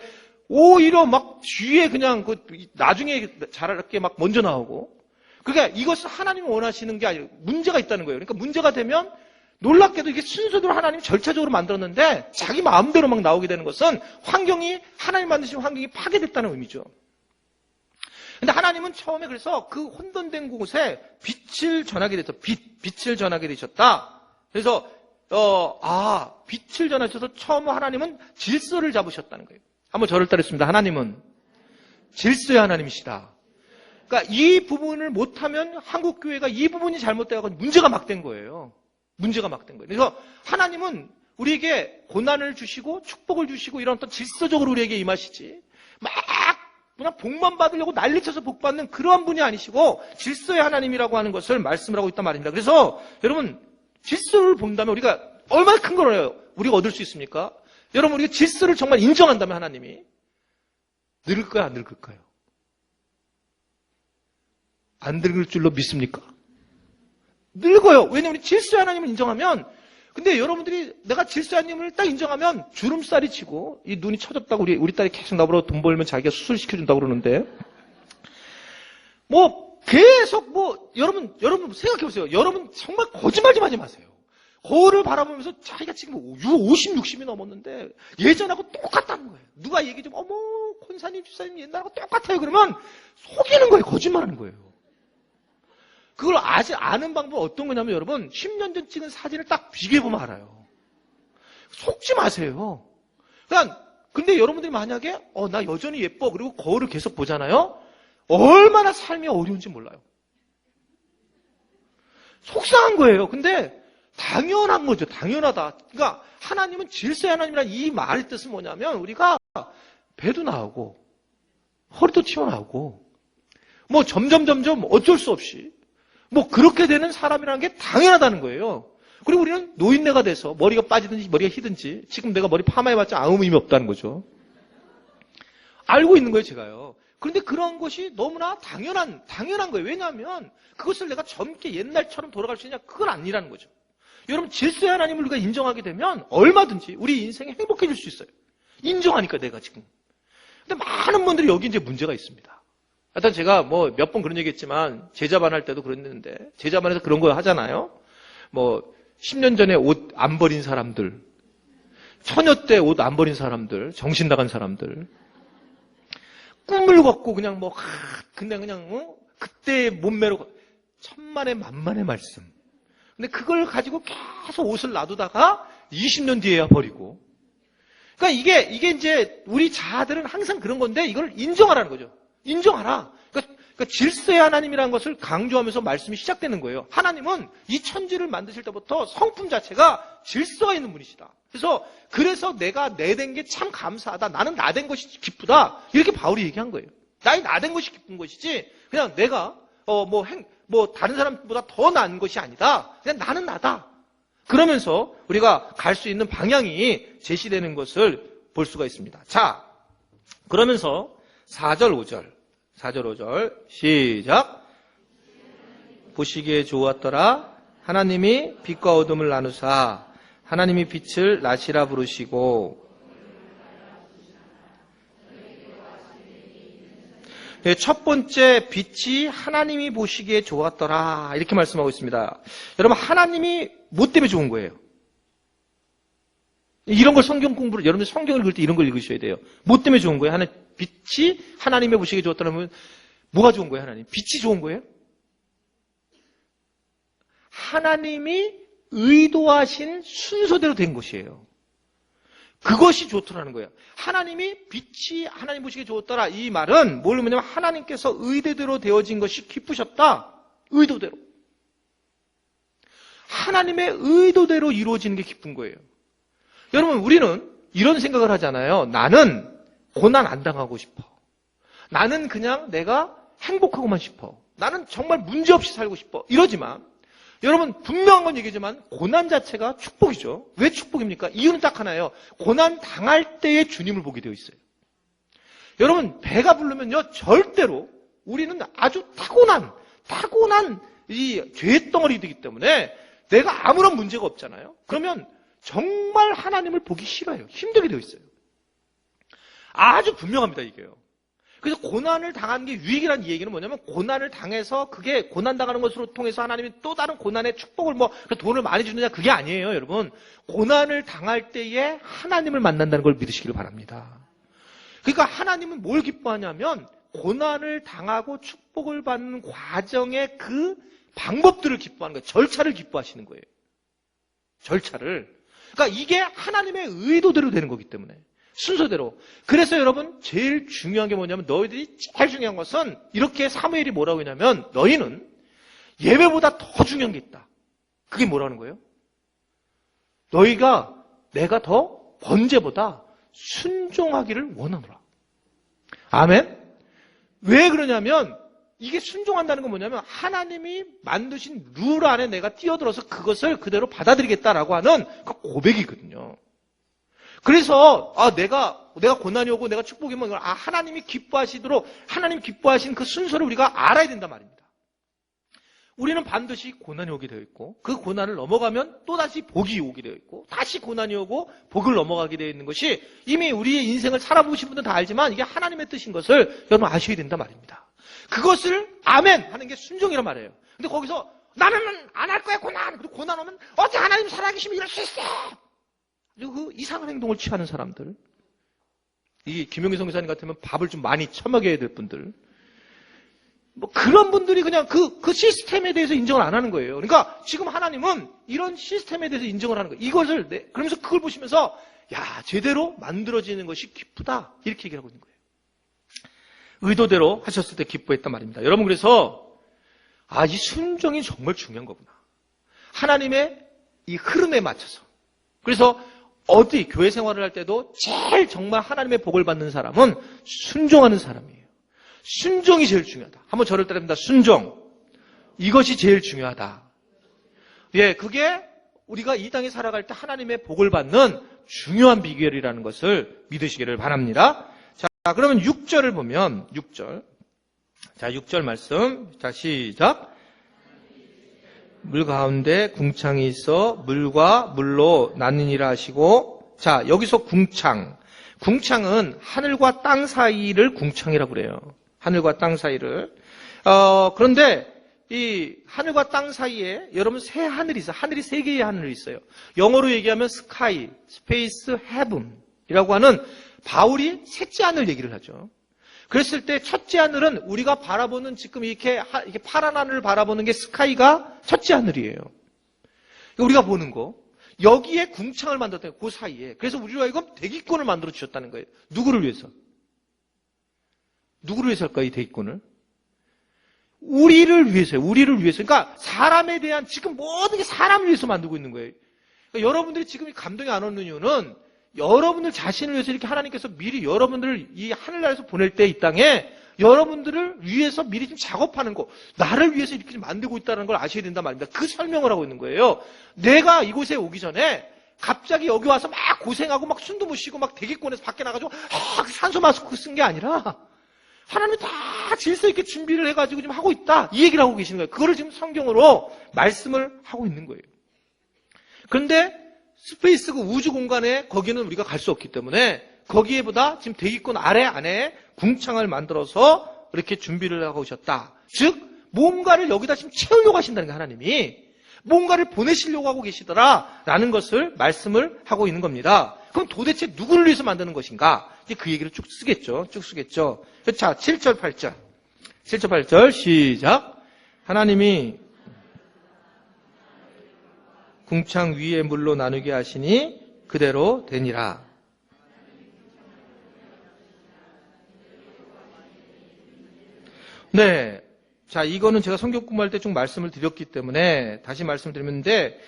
A: 오히려 막 뒤에 그냥 나중에 자랄게 막 먼저 나오고. 그러니까 이것은 하나님이 원하시는 게 아니라 문제가 있다는 거예요. 그러니까 문제가 되면 놀랍게도 이게 순서대로 하나님이 절차적으로 만들었는데 자기 마음대로 막 나오게 되는 것은 하나님 만드신 환경이 파괴됐다는 의미죠. 근데 하나님은 처음에 그래서 그 혼돈된 곳에 빛을 전하게 됐다. 빛을 전하게 되셨다. 그래서 빛을 전하셔서 처음 하나님은 질서를 잡으셨다는 거예요. 한번 저를 따르겠습니다. 하나님은 질서의 하나님이시다. 그러니까 이 부분을 못하면 한국교회가 이 부분이 잘못되어서 문제가 막 된 거예요. 문제가 막 된 거예요. 그래서 하나님은 우리에게 고난을 주시고 축복을 주시고 이런 어떤 질서적으로 우리에게 임하시지 막 그냥 복만 받으려고 난리쳐서 복 받는 그러한 분이 아니시고 질서의 하나님이라고 하는 것을 말씀을 하고 있단 말입니다. 그래서 여러분 질서를 본다면 우리가 얼마나 큰 걸 우리가 얻을 수 있습니까? 여러분 우리가 질서를 정말 인정한다면 하나님이 늙을까요? 안 늙을까요? 안 늙을 줄로 믿습니까? 늙어요. 왜냐하면 우리 질서의 하나님을 인정하면 근데 여러분들이 내가 질서의 하나님을 딱 인정하면 주름살이 치고 이 눈이 처졌다고 우리 딸이 계속 나보러 돈 벌면 자기가 수술시켜준다고 그러는데 뭐 계속 여러분 생각해보세요. 여러분 정말 거짓말 좀 하지 마세요. 거울을 바라보면서 자기가 지금 50, 60이 넘었는데 예전하고 똑같다는 거예요. 누가 얘기 좀 어머 권사님 주사님 옛날하고 똑같아요. 그러면 속이는 거예요. 거짓말하는 거예요. 그걸 아는 방법은 어떤 거냐면 여러분 10년 전 찍은 사진을 딱 비교해보면 알아요. 속지 마세요. 근데 여러분들이 만약에 나 여전히 예뻐 그리고 거울을 계속 보잖아요. 얼마나 삶이 어려운지 몰라요. 속상한 거예요. 근데 당연한 거죠. 당연하다. 그러니까 하나님은 질서의 하나님이란 이 말의 뜻은 뭐냐면 우리가 배도 나오고 허리도 튀어나오고 뭐 점점 어쩔 수 없이 뭐 그렇게 되는 사람이라는 게 당연하다는 거예요. 그리고 우리는 노인네가 돼서 머리가 빠지든지 머리가 휘든지 지금 내가 머리 파마해봤자 아무 의미 없다는 거죠. 알고 있는 거예요, 제가요. 그런데 그런 것이 너무나 당연한 거예요. 왜냐하면 그것을 내가 젊게 옛날처럼 돌아갈 수 있냐? 그건 아니라는 거죠. 여러분 질서의 하나님을 우리가 인정하게 되면 얼마든지 우리 인생이 행복해질 수 있어요. 인정하니까 내가 지금. 근데 많은 분들이 여기 이제 문제가 있습니다. 하여튼 제가 뭐 몇 번 그런 얘기 했지만 제자반 할 때도 그랬는데 제자반에서 그런 거 하잖아요. 뭐 10년 전에 옷 안 버린 사람들, 처녀 때 옷 안 버린 사람들, 정신 나간 사람들, 꿈을 걷고 그냥 그냥 그때의 몸매로 천만의 만만의 말씀. 근데 그걸 가지고 계속 옷을 놔두다가 20년 뒤에야 버리고. 그러니까 이게 이제 우리 자아들은 항상 그런 건데 이걸 인정하라는 거죠. 인정하라. 그러니까 질서의 하나님이라는 것을 강조하면서 말씀이 시작되는 거예요. 하나님은 이 천지를 만드실 때부터 성품 자체가 질서가 있는 분이시다. 그래서 내가 내된 게 참 감사하다. 나는 나된 것이 기쁘다. 이렇게 바울이 얘기한 거예요. 나된 것이 기쁜 것이지 그냥 내가 다른 사람보다 더 나은 것이 아니다. 그냥 나는 나다. 그러면서 우리가 갈 수 있는 방향이 제시되는 것을 볼 수가 있습니다. 자, 그러면서 4절, 5절 시작. 보시기에 좋았더라. 하나님이 빛과 어둠을 나누사 하나님이 빛을 낮이라 부르시고. 첫 번째 빛이 하나님이 보시기에 좋았더라 이렇게 말씀하고 있습니다. 여러분 하나님이 뭐 때문에 좋은 거예요? 이런 걸 성경 공부를 여러분 성경을 읽을 때 이런 걸 읽으셔야 돼요. 뭐 때문에 좋은 거예요? 빛이 하나님의 보시기에 좋았더라면 뭐가 좋은 거예요? 하나님 빛이 좋은 거예요? 하나님이 의도하신 순서대로 된 것이에요. 그것이 좋더라는 거예요. 하나님이 빛이 하나님 보시기에 좋았더라. 이 말은 뭘 의미냐면 하나님께서 의도대로 되어진 것이 기쁘셨다. 의도대로. 하나님의 의도대로 이루어지는 게 기쁜 거예요. 여러분 우리는 이런 생각을 하잖아요. 나는 고난 안 당하고 싶어. 나는 그냥 내가 행복하고만 싶어. 나는 정말 문제없이 살고 싶어. 이러지만 여러분 분명한 건 얘기지만 고난 자체가 축복이죠. 왜 축복입니까? 이유는 딱 하나예요. 고난 당할 때의 주님을 보게 되어 있어요. 여러분, 배가 부르면요, 절대로 우리는 아주 타고난 이 죄의 덩어리이기 때문에 내가 아무런 문제가 없잖아요. 그러면 정말 하나님을 보기 싫어요. 힘들게 되어 있어요. 아주 분명합니다, 이게요. 그래서 고난을 당하는 게 유익이라는 얘기는 뭐냐면, 고난을 당해서 그게 고난당하는 것으로 통해서 하나님이 또 다른 고난의 축복을 돈을 많이 주느냐, 그게 아니에요, 여러분. 고난을 당할 때에 하나님을 만난다는 걸 믿으시기를 바랍니다. 그러니까 하나님은 뭘 기뻐하냐면, 고난을 당하고 축복을 받는 과정의 그 방법들을 기뻐하는 거예요. 절차를 기뻐하시는 거예요. 절차를. 그러니까 이게 하나님의 의도대로 되는 거기 때문에. 순서대로. 그래서 여러분, 제일 중요한 게 뭐냐면, 너희들이 제일 중요한 것은, 이렇게 사무엘이 뭐라고 했냐면, 너희는 예배보다 더 중요한 게 있다. 그게 뭐라는 거예요? 너희가 내가 더 번제보다 순종하기를 원하노라. 아멘? 왜 그러냐면, 이게 순종한다는 건 뭐냐면, 하나님이 만드신 룰 안에 내가 뛰어들어서 그것을 그대로 받아들이겠다라고 하는 그 고백이거든요. 그래서 내가 고난이 오고 내가 축복이 오면 하나님이 기뻐하시도록 하나님 기뻐하신 그 순서를 우리가 알아야 된단 말입니다. 우리는 반드시 고난이 오게 되어 있고, 그 고난을 넘어가면 또다시 복이 오게 되어 있고, 다시 고난이 오고 복을 넘어가게 되어 있는 것이 이미 우리의 인생을 살아보신 분들은 다 알지만 이게 하나님의 뜻인 것을 여러분 아셔야 된단 말입니다. 그것을 아멘 하는 게 순종이란 말이에요. 근데 거기서 나는 안 할 거야, 고난. 그리고 고난 오면 어떻게 하나님 살아계시면 이럴 수 있어. 그 이상한 행동을 취하는 사람들, 이 김용희 성교사님 같으면 밥을 좀 많이 처먹여야 될 분들, 그런 분들이 그냥 그 시스템에 대해서 인정을 안 하는 거예요. 그러니까 지금 하나님은 이런 시스템에 대해서 인정을 하는 거예요. 이것을 그러면서 그걸 보시면서 야, 제대로 만들어지는 것이 기쁘다, 이렇게 얘기를 하고 있는 거예요. 의도대로 하셨을 때 기뻐했단 말입니다. 여러분, 그래서 이 순종이 정말 중요한 거구나. 하나님의 이 흐름에 맞춰서. 그래서 어디 교회 생활을 할 때도 제일 정말 하나님의 복을 받는 사람은 순종하는 사람이에요. 순종이 제일 중요하다. 한번 저를 따라합니다. 순종. 이것이 제일 중요하다. 예, 그게 우리가 이 땅에 살아갈 때 하나님의 복을 받는 중요한 비결이라는 것을 믿으시기를 바랍니다. 자, 그러면 6절을 보면 6절. 자, 6절 말씀. 자, 시작. 물 가운데 궁창이 있어 물과 물로 나뉘니라 하시고, 자, 여기서 궁창. 궁창은 하늘과 땅 사이를 궁창이라고 그래요. 하늘과 땅 사이를. 그런데 이 하늘과 땅 사이에 여러분 세 하늘이 있어요. 하늘이 세 개의 하늘이 있어요. 영어로 얘기하면 스카이, 스페이스, 헤븐이라고 하는 바울이 셋째 하늘 얘기를 하죠. 그랬을 때 첫째 하늘은 우리가 바라보는 지금 이렇게 파란 하늘을 바라보는 게 스카이가 첫째 하늘이에요. 우리가 보는 거. 여기에 궁창을 만들었다는 거예요. 그 사이에. 그래서 우리가 이건 대기권을 만들어 주셨다는 거예요. 누구를 위해서? 누구를 위해서 할까요, 이 대기권을? 우리를 위해서요. 우리를 위해서. 그러니까 사람에 대한 지금 모든 게 사람을 위해서 만들고 있는 거예요. 그러니까 여러분들이 지금 감동이 안 오는 이유는 여러분들 자신을 위해서 이렇게 하나님께서 미리 여러분들을 이 하늘나라에서 보낼 때 이 땅에 여러분들을 위해서 미리 좀 작업하는 거, 나를 위해서 이렇게 만들고 있다는 걸 아셔야 된단 말입니다. 그 설명을 하고 있는 거예요. 내가 이곳에 오기 전에 갑자기 여기 와서 막 고생하고 막 숨도 못 쉬고 막 대기권에서 밖에 나가지고 산소 마스크 쓴 게 아니라 하나님이 다 질서 있게 준비를 해가지고 지금 하고 있다, 이 얘기를 하고 계시는 거예요. 그거를 지금 성경으로 말씀을 하고 있는 거예요. 그런데 스페이스, 그 우주 공간에 거기는 우리가 갈 수 없기 때문에 거기에보다 지금 대기권 아래 안에 궁창을 만들어서 이렇게 준비를 하고 오셨다. 즉 뭔가를 여기다 지금 채우려고 하신다는 거예요. 하나님이 뭔가를 보내시려고 하고 계시더라라는 것을 말씀을 하고 있는 겁니다. 그럼 도대체 누구를 위해서 만드는 것인가? 이제 그 얘기를 쭉 쓰겠죠. 자, 7절 8절. 7절 8절 시작. 하나님이 궁창 위에 물로 나누게 하시니 그대로 되니라. 네. 자, 이거는 제가 성경 공부할 때 좀 말씀을 드렸기 때문에 다시 말씀드리는데,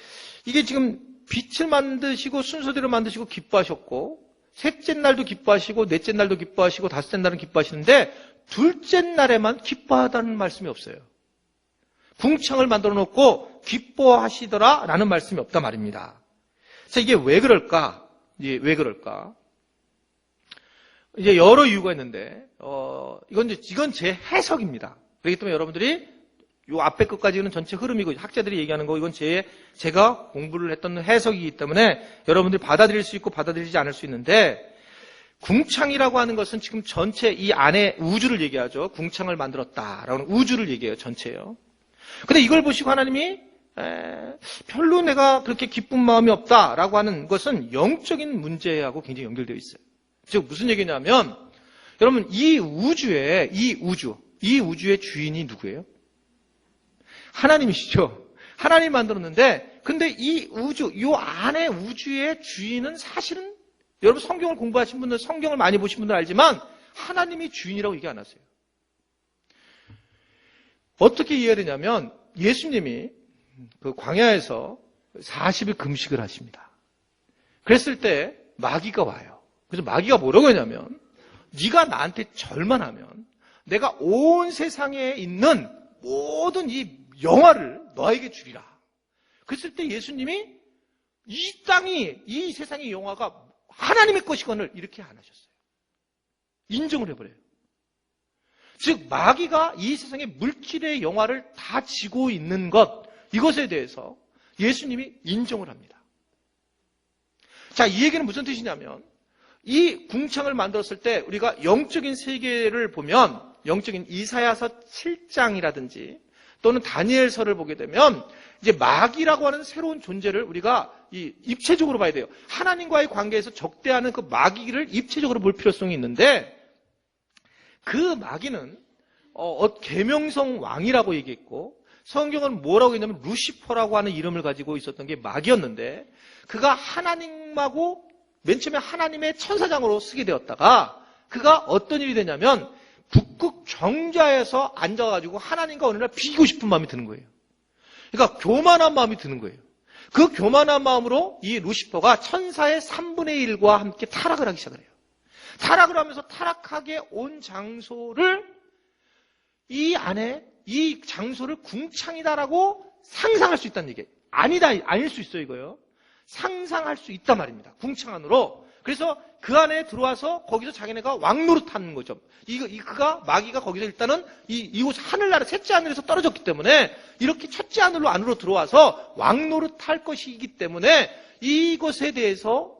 A: 이게 지금 빛을 만드시고 순서대로 만드시고 기뻐하셨고, 셋째 날도 기뻐하시고, 넷째 날도 기뻐하시고, 다섯째 날은 기뻐하시는데, 둘째 날에만 기뻐하다는 말씀이 없어요. 궁창을 만들어 놓고 기뻐하시더라 라는 말씀이 없단 말입니다. 자, 이게 왜 그럴까? 왜 그럴까? 이제 여러 이유가 있는데, 이건 제 해석입니다. 그렇기 때문에 여러분들이 요 앞에 것까지는 전체 흐름이고 학자들이 얘기하는 거, 이건 제가 공부를 했던 해석이기 때문에 여러분들이 받아들일 수 있고 받아들이지 않을 수 있는데, 궁창이라고 하는 것은 지금 전체 이 안에 우주를 얘기하죠. 궁창을 만들었다라는 우주를 얘기해요. 전체요. 근데 이걸 보시고 하나님이 별로 내가 그렇게 기쁜 마음이 없다라고 하는 것은 영적인 문제하고 굉장히 연결되어 있어요. 즉 무슨 얘기냐면, 여러분 이 우주의 주인이 누구예요? 하나님이시죠. 하나님 만들었는데, 근데 이 안에 우주의 주인은 사실은, 여러분 성경을 공부하신 분들, 성경을 많이 보신 분들 알지만 하나님이 주인이라고 얘기 안 하세요. 어떻게 이해해야 되냐면, 예수님이 그 광야에서 40일 금식을 하십니다. 그랬을 때 마귀가 와요. 그래서 마귀가 뭐라고 하냐면, 네가 나한테 절만 하면 내가 온 세상에 있는 모든 이 영화를 너에게 주리라. 그랬을 때 예수님이 이 세상의 영화가 하나님의 것이거늘 이렇게 안 하셨어요. 인정을 해버려요. 즉 마귀가 이 세상의 물질의 영화를 다 지고 있는 이것에 대해서 예수님이 인정을 합니다. 자, 이 얘기는 무슨 뜻이냐면, 이 궁창을 만들었을 때 우리가 영적인 세계를 보면, 영적인 이사야서 7장이라든지 또는 다니엘서를 보게 되면 이제 마귀라고 하는 새로운 존재를 우리가 입체적으로 봐야 돼요. 하나님과의 관계에서 적대하는 그 마귀를 입체적으로 볼 필요성이 있는데, 그 마귀는 계명성 왕이라고 얘기했고, 성경은 뭐라고 했냐면 루시퍼라고 하는 이름을 가지고 있었던 게 마귀였는데, 그가 하나님하고 맨 처음에 하나님의 천사장으로 쓰게 되었다가 그가 어떤 일이 되냐면 북극 정자에서 앉아가지고 하나님과 어느 날 비기고 싶은 마음이 드는 거예요. 그러니까 교만한 마음이 드는 거예요. 그 교만한 마음으로 이 루시퍼가 천사의 3분의 1과 함께 타락을 하기 시작을 해요. 타락을 하면서 타락하게 온 장소를 이 장소를 궁창이다라고 상상할 수 있다는 얘기예요. 아닐 수 있어요, 이거요. 상상할 수 있단 말입니다. 궁창 안으로. 그래서 그 안에 들어와서 거기서 자기네가 왕노릇하는 거죠. 마귀가 거기서 일단은 이곳 하늘나라 셋째 하늘에서 떨어졌기 때문에 이렇게 첫째 하늘로 안으로 들어와서 왕노릇할 것이기 때문에 이것에 대해서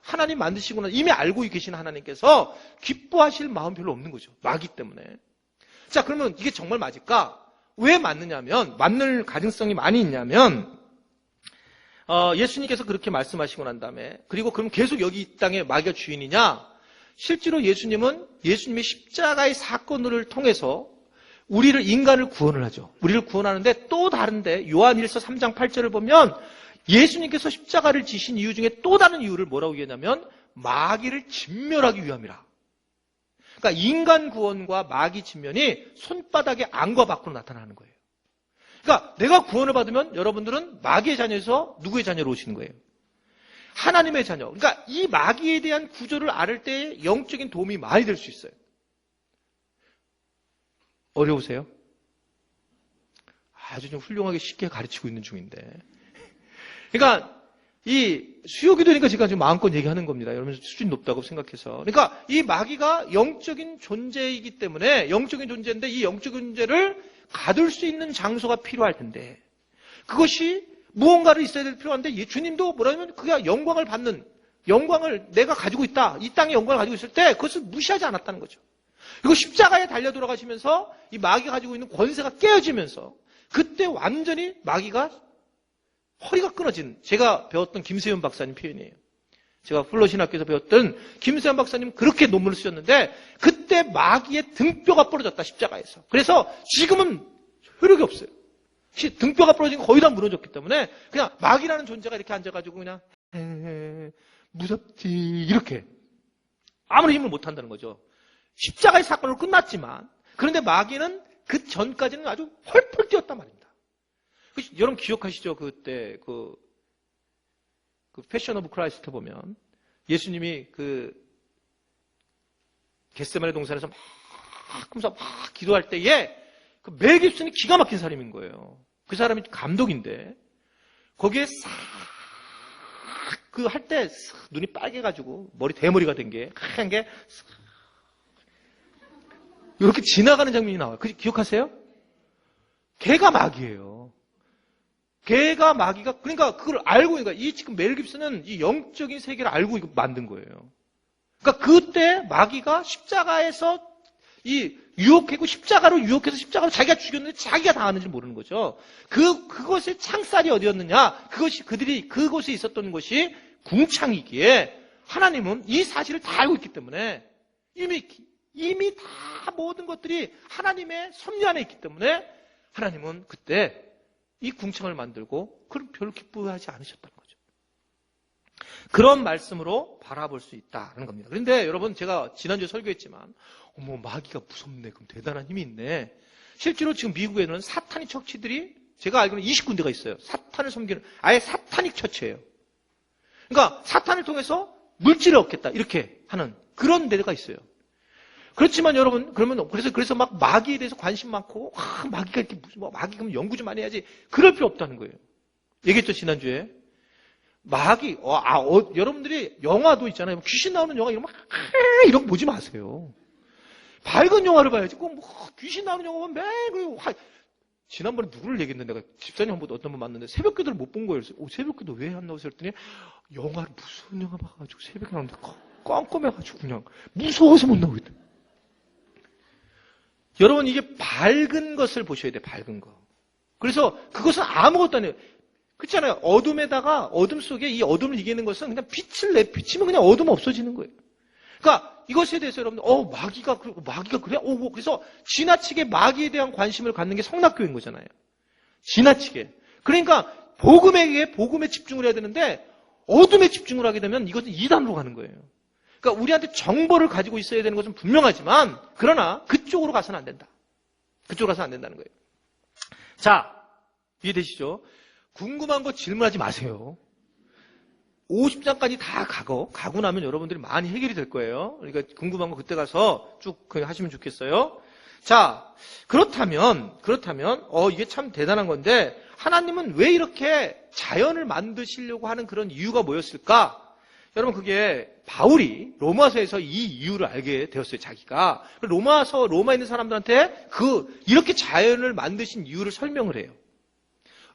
A: 하나님 만드시구나 이미 알고 계신 하나님께서 기뻐하실 마음 별로 없는 거죠. 마귀 때문에. 자, 그러면 이게 정말 맞을까? 왜 맞느냐면, 맞는 가능성이 많이 있냐면, 예수님께서 그렇게 말씀하시고 난 다음에, 그리고 그럼 계속 여기 이 땅에 마귀가 주인이냐? 실제로 예수님의 십자가의 사건을 통해서 인간을 구원을 하죠. 우리를 구원하는데 또 다른데, 요한일서 3장 8절을 보면 예수님께서 십자가를 지신 이유 중에 또 다른 이유를 뭐라고 얘기하냐면, 마귀를 진멸하기 위함이라. 그러니까 인간 구원과 마귀 진면이 손바닥의 안과 밖으로 나타나는 거예요. 그러니까 내가 구원을 받으면 여러분들은 마귀의 자녀에서 누구의 자녀로 오시는 거예요? 하나님의 자녀. 그러니까 이 마귀에 대한 구조를 알 때 영적인 도움이 많이 될 수 있어요. 어려우세요? 아주 좀 훌륭하게 쉽게 가르치고 있는 중인데. 그러니까 이 수요기도니까 제가 지금 마음껏 얘기하는 겁니다. 여러분 수준이 높다고 생각해서. 그러니까 이 마귀가 영적인 존재이기 때문에, 영적인 존재인데 이 영적인 존재를 가둘 수 있는 장소가 필요할 텐데, 그것이 무언가를 있어야 될 필요한데, 주님도 뭐라면 그가 영광을 내가 가지고 있다, 이 땅의 영광을 가지고 있을 때 그것을 무시하지 않았다는 거죠. 그리고 십자가에 달려 돌아가시면서 이 마귀가 가지고 있는 권세가 깨어지면서 그때 완전히 마귀가 허리가 끊어진, 제가 배웠던 김세현 박사님 표현이에요. 제가 플러신학교에서 배웠던 김세현 박사님 그렇게 논문을 쓰셨는데, 그때 마귀의 등뼈가 부러졌다, 십자가에서. 그래서 지금은 효력이 없어요. 등뼈가 부러진 거 거의 다 무너졌기 때문에 그냥 마귀라는 존재가 이렇게 앉아가지고 그냥 무섭지 이렇게 아무리 힘을 못한다는 거죠. 십자가의 사건으로 끝났지만, 그런데 마귀는 그 전까지는 아주 펄펄 뛰었단 말입니다. 여러분 기억하시죠? 그때 그 패션 오브 크라이스트 보면 예수님이 그 겟세마네 동산에서 막 기도할 때에 그 멜 깁슨이 기가 막힌 사람인 거예요. 그 사람이 감독인데 거기에 싹 그 할 때 눈이 빨개가지고 머리 대머리가 된 게 하얀 게 이렇게 지나가는 장면이 나와요. 그 기억하세요? 걔가 마귀예요. 걔가 마귀가 그러니까 그걸 알고 그러니까 이 지금 멜 깁슨은 이 영적인 세계를 알고 이거 만든 거예요. 그러니까 그때 마귀가 십자가에서 이 유혹하고 십자가로 유혹해서 십자가로 자기가 죽였는데 자기가 당하는지 모르는 거죠. 그것의 창살이 어디였느냐? 그곳에 있었던 것이 궁창이기에 하나님은 이 사실을 다 알고 있기 때문에 이미 다 모든 것들이 하나님의 섭리 안에 있기 때문에 하나님은 그때 이 궁창을 만들고 그걸 별로 기뻐하지 않으셨다는 거죠. 그런 말씀으로 바라볼 수 있다는 겁니다. 그런데 여러분 제가 지난주에 설교했지만 어머 마귀가 무섭네. 그럼 대단한 힘이 있네. 실제로 지금 미국에는 사탄닉 처치들이 제가 알기로는 20군데가 있어요. 사탄을 섬기는 아예 사탄닉 처치예요. 그러니까 사탄을 통해서 물질을 얻겠다 이렇게 하는 그런 데가 있어요. 그렇지만 여러분 그래서 막 마귀에 대해서 관심 많고 마귀가 이렇게 무슨 마귀 그럼 연구 좀 많이 해야지 그럴 필요 없다는 거예요. 얘기했죠 지난주에. 마귀 여러분들이 영화도 있잖아요. 귀신 나오는 영화 이런 이런 거 보지 마세요. 밝은 영화를 봐야지. 귀신 나오는 영화 보면 매일 지난번에 누구를 얘기했는데 내가 집사님 한 번 어떤 분 만났는데 새벽기도를 못 본 거예요. 그래서 새벽기도 왜 안 나오세요? 했더니 영화를 무슨 영화 봐가지고 새벽에 나오는데 껌껌해가지고 그냥 무서워서 못 나오겠다. 여러분 이게 밝은 것을 보셔야 돼요. 밝은 거. 그래서 그것은 아무것도 아니에요. 그렇잖아요. 어둠 속에 이 어둠을 이기는 것은 그냥 빛을 비치면 그냥 어둠 없어지는 거예요. 그러니까 이것에 대해서 여러분들 마귀가 그래? 그래서 지나치게 마귀에 대한 관심을 갖는 게 성락교인 거잖아요. 지나치게. 그러니까 복음에 집중을 해야 되는데 어둠에 집중을 하게 되면 이것은 이단으로 가는 거예요. 그러니까 우리한테 정보를 가지고 있어야 되는 것은 분명하지만 그러나 그쪽으로 가서는 안 된다. 그쪽으로 가서는 안 된다는 거예요. 자, 이해되시죠? 궁금한 거 질문하지 마세요. 50장까지 다 가고 나면 여러분들이 많이 해결이 될 거예요. 그러니까 궁금한 거 그때 가서 쭉 하시면 좋겠어요. 자, 그렇다면 이게 참 대단한 건데 하나님은 왜 이렇게 자연을 만드시려고 하는 그런 이유가 뭐였을까? 여러분 그게 바울이 로마서에서 이 이유를 알게 되었어요. 자기가 로마에 있는 사람들한테 이렇게 자연을 만드신 이유를 설명을 해요.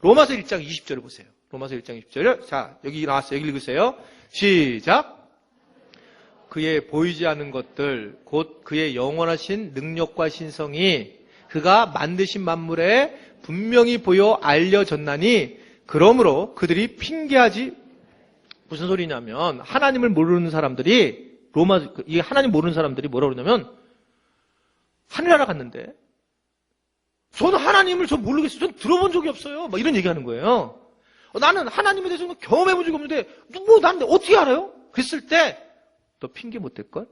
A: 로마서 1장 20절을 보세요. 로마서 1장 20절. 자, 여기 나왔어요. 여기 읽으세요. 시작. 그의 보이지 않는 것들, 곧 그의 영원하신 능력과 신성이 그가 만드신 만물에 분명히 보여 알려졌나니 그러므로 그들이 핑계하지 무슨 소리냐면 하나님을 모르는 사람들이 이 하나님 모르는 사람들이 뭐라고 그러냐면 하늘나라 갔는데 저는 하나님을 모르겠어요. 전 들어본 적이 없어요. 막 이런 얘기하는 거예요. 나는 하나님에 대해서 경험해본 적이 없는데 나는 어떻게 알아요? 그랬을 때 너 핑계 못 댈걸?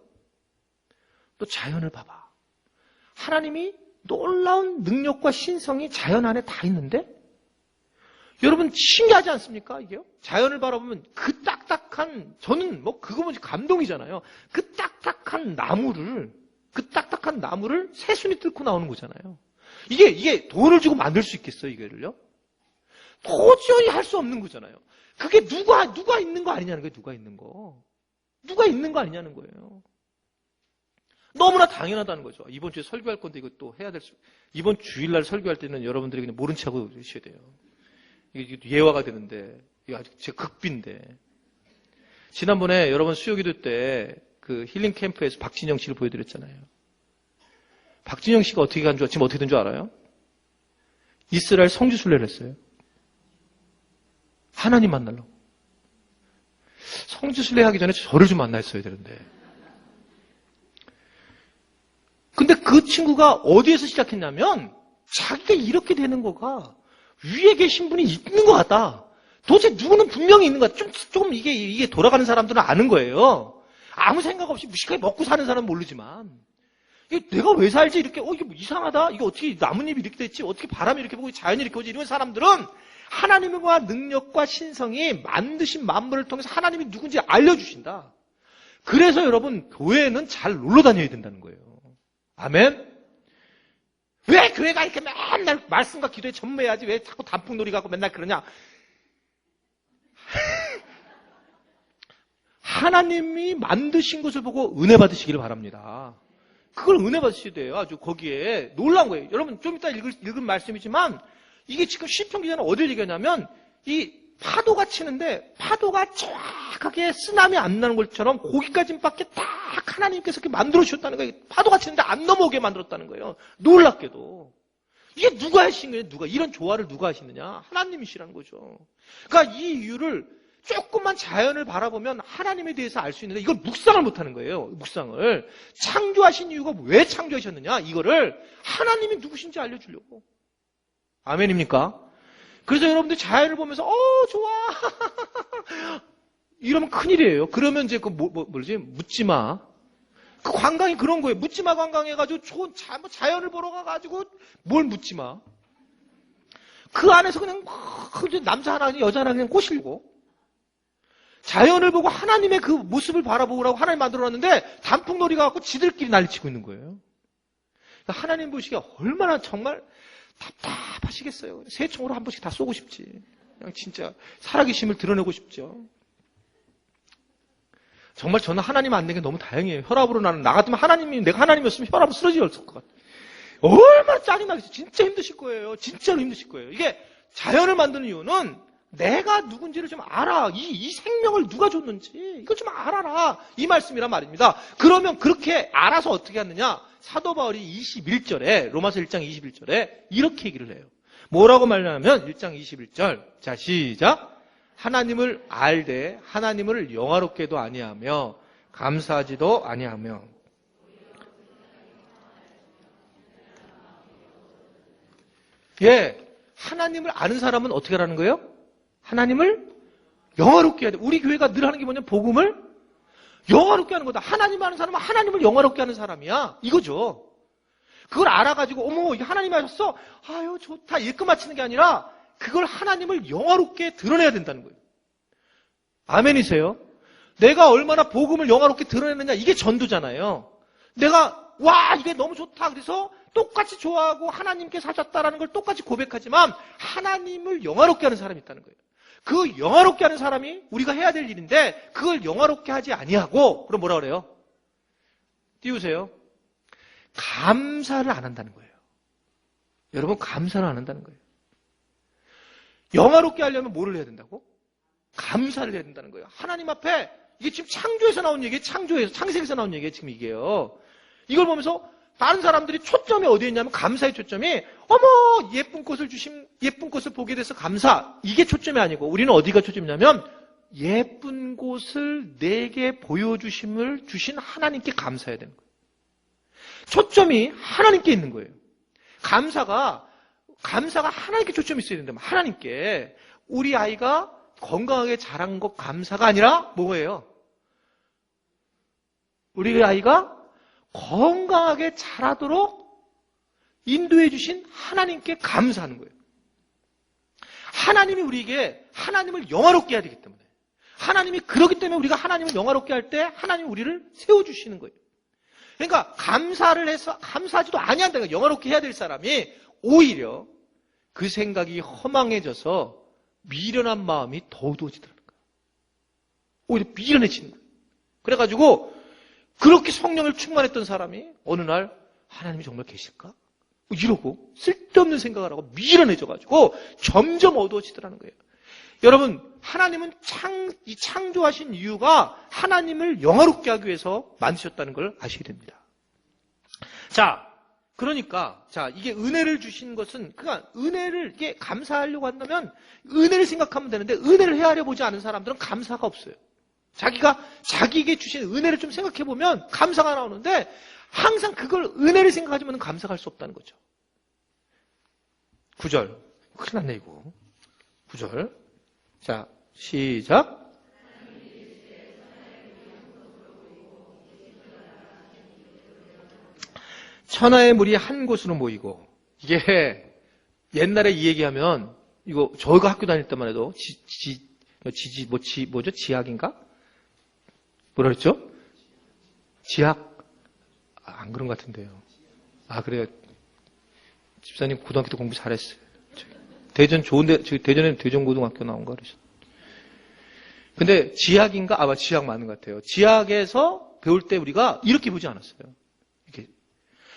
A: 너 자연을 봐봐. 하나님이 놀라운 능력과 신성이 자연 안에 다 있는데 여러분 신기하지 않습니까? 이게요? 자연을 바라보면 그 딱딱한 저는 그거 보면 감동이잖아요. 그 딱딱한 나무를 새순이 뚫고 나오는 거잖아요. 이게 돈을 주고 만들 수 있겠어요, 이거를요? 도저히 할 수 없는 거잖아요. 그게 누가 있는 거 아니냐는 거예요, 누가 있는 거. 누가 있는 거 아니냐는 거예요. 너무나 당연하다는 거죠. 이번 주에 설교할 건데 이것도 해야 이번 주일날 설교할 때는 여러분들이 그냥 모른 척 하고 계셔야 돼요. 이게 예화가 되는데, 이게 아주 제 극비인데. 지난번에 여러분 수요기도 때 그 힐링 캠프에서 박진영 씨를 보여드렸잖아요. 박진영 씨가 지금 어떻게 된 줄 알아요? 이스라엘 성지순례를 했어요. 하나님 만나려고. 성지순례 하기 전에 저를 좀 만났어야 되는데. 근데 그 친구가 어디에서 시작했냐면 자기가 이렇게 되는 거가 위에 계신 분이 있는 것 같다. 도대체 누구는 분명히 있는 것 같다. 조금 이게 돌아가는 사람들은 아는 거예요. 아무 생각 없이 무식하게 먹고 사는 사람은 모르지만 이게 내가 왜 살지? 이렇게 이게 뭐 이상하다. 이게 어떻게 나뭇잎이 이렇게 됐지? 어떻게 바람이 이렇게 불고 자연이 이렇게 오지? 이런 사람들은 하나님과 능력과 신성이 만드신 만물을 통해서 하나님이 누군지 알려주신다. 그래서 여러분 교회는 잘 놀러 다녀야 된다는 거예요. 아멘? 왜 교회가 이렇게 맨날 말씀과 기도에 전무해야지 왜 자꾸 단풍놀이 가고 맨날 그러냐? 하나님이 만드신 것을 보고 은혜 받으시기를 바랍니다. 그걸 은혜 받으셔야 돼요. 아주 거기에 놀라운 거예요. 여러분 좀 이따 읽은 말씀이지만 이게 지금 시편 기자는 어디를 얘기하냐면 이 파도가 치는데 파도가 정확하게 쓰나미 안 나는 것처럼 거기까지밖에 딱 하나님께서 이렇게 만들어 주셨다는 거예요. 파도가 치는데 안 넘어오게 만들었다는 거예요. 놀랍게도. 이게 누가 하신 거예요? 누가? 이런 조화를 누가 하시느냐? 하나님이시라는 거죠. 그러니까 이 이유를 조금만 자연을 바라보면 하나님에 대해서 알 수 있는데 이걸 묵상을 못하는 거예요. 묵상을. 창조하신 이유가 왜 창조하셨느냐? 이거를 하나님이 누구신지 알려주려고. 아멘입니까? 그래서 여러분들 자연을 보면서 좋아 이러면 큰일이에요. 그러면 이제 뭐지? 묻지마. 그 관광이 그런 거예요. 묻지마 관광 해가지고 좋은 자연을 보러 가가지고 뭘 묻지마. 그 안에서 그냥 남자 하나 여자 하나 그냥 꼬시고 자연을 보고 하나님의 그 모습을 바라보라고 하나님 만들어놨는데 단풍놀이 가갖고 지들끼리 난리치고 있는 거예요. 그러니까 하나님 보시기가 얼마나 정말 답답하시겠어요. 새총으로 한 번씩 다 쏘고 싶지. 그냥 진짜 살아계심을 드러내고 싶죠. 정말 저는 하나님 안 된 게 너무 다행이에요. 혈압으로 나는 나 같으면 내가 하나님이었으면 혈압으로 쓰러졌을 것 같아요. 얼마나 짜증나겠어요. 진짜 힘드실 거예요. 진짜로 힘드실 거예요. 이게 자연을 만드는 이유는 내가 누군지를 좀 알아. 이 생명을 누가 줬는지 이걸 좀 알아라. 이 말씀이란 말입니다. 그러면 그렇게 알아서 어떻게 하느냐? 사도 바울이 21절에 로마서 1장 21절에 이렇게 얘기를 해요. 뭐라고 말하냐면 1장 21절. 자, 시작. 하나님을 알되 하나님을 영화롭게도 아니하며 감사하지도 아니하며 하나님을 아는 사람은 어떻게 하라는 거예요? 하나님을 영화롭게 해야 돼. 우리 교회가 늘 하는 게 뭐냐면 복음을 영화롭게 하는 거다. 하나님 아는 사람은 하나님을 영화롭게 하는 사람이야. 이거죠. 그걸 알아가지고 어머 하나님 하셨어? 아유 좋다. 이렇게 마치는 게 아니라 그걸 하나님을 영화롭게 드러내야 된다는 거예요. 아멘이세요? 내가 얼마나 복음을 영화롭게 드러내느냐 이게 전도잖아요. 내가 와 이게 너무 좋다 그래서 똑같이 좋아하고 하나님께 사셨다라는 걸 똑같이 고백하지만 하나님을 영화롭게 하는 사람이 있다는 거예요. 그 영화롭게 하는 사람이 우리가 해야 될 일인데 그걸 영화롭게 하지 아니하고 그럼 뭐라 그래요? 띄우세요. 감사를 안 한다는 거예요. 여러분 감사를 안 한다는 거예요. 영화롭게 하려면 뭐를 해야 된다고? 감사를 해야 된다는 거예요. 하나님 앞에 이게 지금 창조에서 나온 얘기예요. 창세기에서 나온 얘기예요. 지금 이게요. 이걸 보면서 다른 사람들이 초점이 어디에 있냐면 감사의 초점이 어머 예쁜 꽃을 예쁜 꽃을 보게 돼서 감사. 이게 초점이 아니고 우리는 어디가 초점이냐면 예쁜 꽃을 내게 보여주심을 주신 하나님께 감사해야 되는 거예요. 초점이 하나님께 있는 거예요. 감사가 하나님께 초점이 있어야 된다. 하나님께. 우리 아이가 건강하게 자란 것 감사가 아니라 뭐예요? 우리 아이가 건강하게 자라도록 인도해 주신 하나님께 감사하는 거예요. 하나님이 우리에게 하나님을 영화롭게 해야 되기 때문에 하나님이 그러기 때문에 우리가 하나님을 영화롭게 할 때 하나님이 우리를 세워주시는 거예요. 그러니까 감사를 해서 감사하지도 아니한다. 영화롭게 해야 될 사람이 오히려 그 생각이 허망해져서 미련한 마음이 더 어두워지더라는 거예요. 오히려 미련해지는 거예요. 그래가지고 그렇게 성령을 충만했던 사람이 어느 날 하나님이 정말 계실까? 이러고 쓸데없는 생각을 하고 미련해져가지고 점점 어두워지더라는 거예요. 여러분 하나님은 창조하신 이유가 하나님을 영화롭게 하기 위해서 만드셨다는 걸 아시게 됩니다. 자, 그러니까 이게 은혜를 주신 것은 그러니까 은혜를 이게 감사하려고 한다면 은혜를 생각하면 되는데 은혜를 헤아려 보지 않은 사람들은 감사가 없어요. 자기에게 주신 은혜를 좀 생각해 보면 감사가 나오는데 항상 그걸 은혜를 생각하지만 감사할 수 없다는 거죠. 9절. 큰일 났네 이거. 9절. 자, 시작. 천하의 물이 한 곳으로 모이고 이게 옛날에 이 얘기하면 이거 저희가 학교 다닐 때만 해도 뭐죠? 지학인가? 뭐라 그랬죠? 지학? 안 그런 것 같은데요. 그래요. 집사님 고등학교 때 공부 잘했어요. 대전 좋은데, 대전에는 대전고등학교 나온 거 그러죠. 근데 지학인가? 아마 지학 맞는 것 같아요. 지학에서 배울 때 우리가 이렇게 보지 않았어요. 이렇게.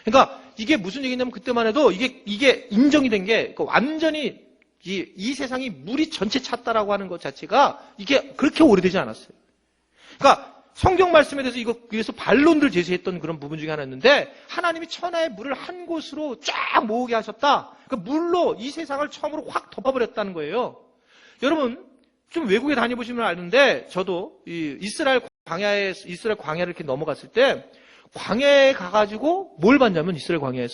A: 그러니까 이게 무슨 얘기냐면 그때만 해도 이게 인정이 된 게 완전히 이 세상이 물이 전체 찼다라고 하는 것 자체가 이게 그렇게 오래되지 않았어요. 그러니까 성경 말씀에 대해서 그래서 반론들 제시했던 그런 부분 중에 하나였는데 하나님이 천하의 물을 한 곳으로 쫙 모으게 하셨다. 그 물로 이 세상을 처음으로 확 덮어버렸다는 거예요. 여러분 좀 외국에 다녀보시면 아는데 저도 이 이스라엘 광야를 이렇게 넘어갔을 때 광야에 가가지고 뭘 봤냐면 이스라엘 광야에는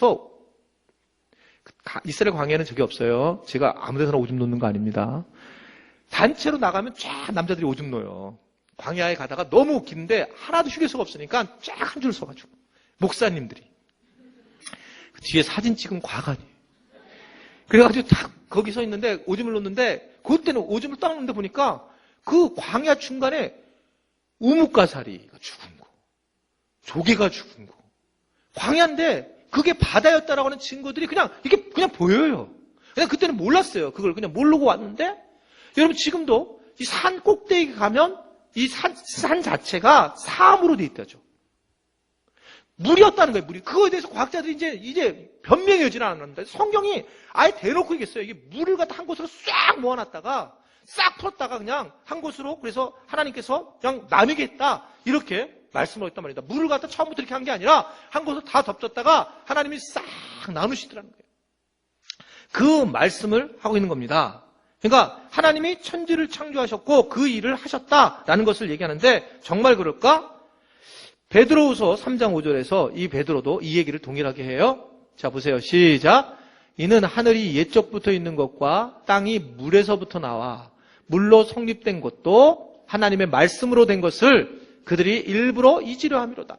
A: 저게 없어요. 제가 아무 데서나 오줌 놓는 거 아닙니다. 단체로 나가면 쫙 남자들이 오줌 놓어요. 광야에 가다가 너무 긴데 하나도 휴게소가 없으니까 쫙 한 줄 서가지고 목사님들이 그 뒤에 사진 찍은 과관이 그래가지고 딱 거기 서 있는데 오줌을 놓는데 그때는 오줌을 딱 놓는데 보니까 그 광야 중간에 우뭇가사리가 죽은 거, 조개가 죽은 거, 광야인데 그게 바다였다라고 하는 증거들이 이게 그냥 보여요. 그냥 그때는 몰랐어요. 그걸 그냥 모르고 왔는데 여러분 지금도 이 산 꼭대기 가면 이 산 자체가 사암으로 돼 있다죠. 물이었다는 거예요, 물이. 그거에 대해서 과학자들이 이제 변명해지는 않았는데 성경이 아예 대놓고 얘기했어요. 이게 물을 갖다 한 곳으로 싹 모아놨다가 싹 풀었다가 그냥 한 곳으로 그래서 하나님께서 그냥 나누게 했다. 이렇게 말씀을 했단 말입니다. 물을 갖다 처음부터 이렇게 한 게 아니라 한 곳으로 다 덮쳤다가 하나님이 싹 나누시더라는 거예요. 그 말씀을 하고 있는 겁니다. 그러니까 하나님이 천지를 창조하셨고 그 일을 하셨다라는 것을 얘기하는데 정말 그럴까? 베드로후서 3장 5절에서 이 베드로도 이 얘기를 동일하게 해요. 자 보세요. 시작. 이는 하늘이 옛적부터 있는 것과 땅이 물에서부터 나와 물로 성립된 것도 하나님의 말씀으로 된 것을 그들이 일부러 잊으려 함이로다.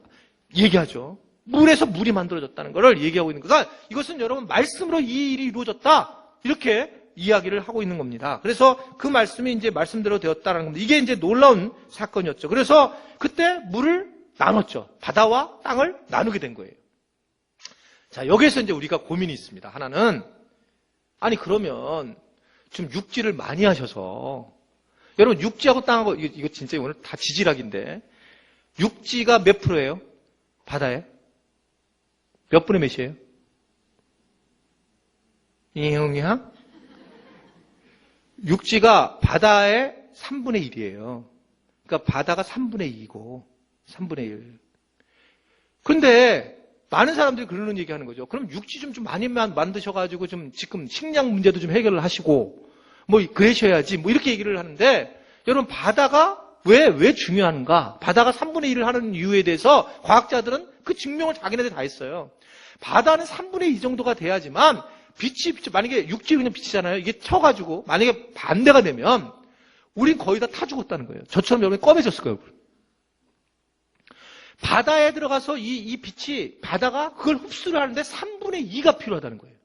A: 얘기하죠. 물에서 물이 만들어졌다는 것을 얘기하고 있는 거가 이것은 여러분 말씀으로 이 일이 이루어졌다. 이렇게 이야기를 하고 있는 겁니다. 그래서 그 말씀이 이제 말씀대로 되었다는 겁니다. 이게 이제 놀라운 사건이었죠. 그래서 그때 물을 나눴죠. 바다와 땅을 나누게 된 거예요. 자, 여기에서 이제 우리가 고민이 있습니다. 하나는, 아니, 그러면 좀 육지를 많이 하셔서, 여러분, 육지하고 땅하고, 이거 진짜 오늘 다 지질학인데, 육지가 몇 프로예요? 바다에? 몇 분의 몇이에요? 이형이야? 육지가 바다의 3분의 1이에요. 그러니까 바다가 3분의 2고, 3분의 1. 근데 많은 사람들이 그러는 얘기 하는 거죠. 그럼 육지 좀 많이 만드셔가지고 좀 지금 식량 문제도 좀 해결을 하시고, 뭐 그러셔야지, 뭐 이렇게 얘기를 하는데, 여러분 바다가 왜 중요한가? 바다가 3분의 1을 하는 이유에 대해서 과학자들은 그 증명을 자기네들이 다 했어요. 바다는 3분의 2 정도가 돼야지만 빛이 만약에 육지 그냥 빛이잖아요. 이게 튀어가지고 만약에 반대가 되면 우린 거의 다 타 죽었다는 거예요. 저처럼 여러분이 검해졌을 거예요. 바다에 들어가서 이 빛이 바다가 그걸 흡수를 하는데 3분의 2가 필요하다는 거예요.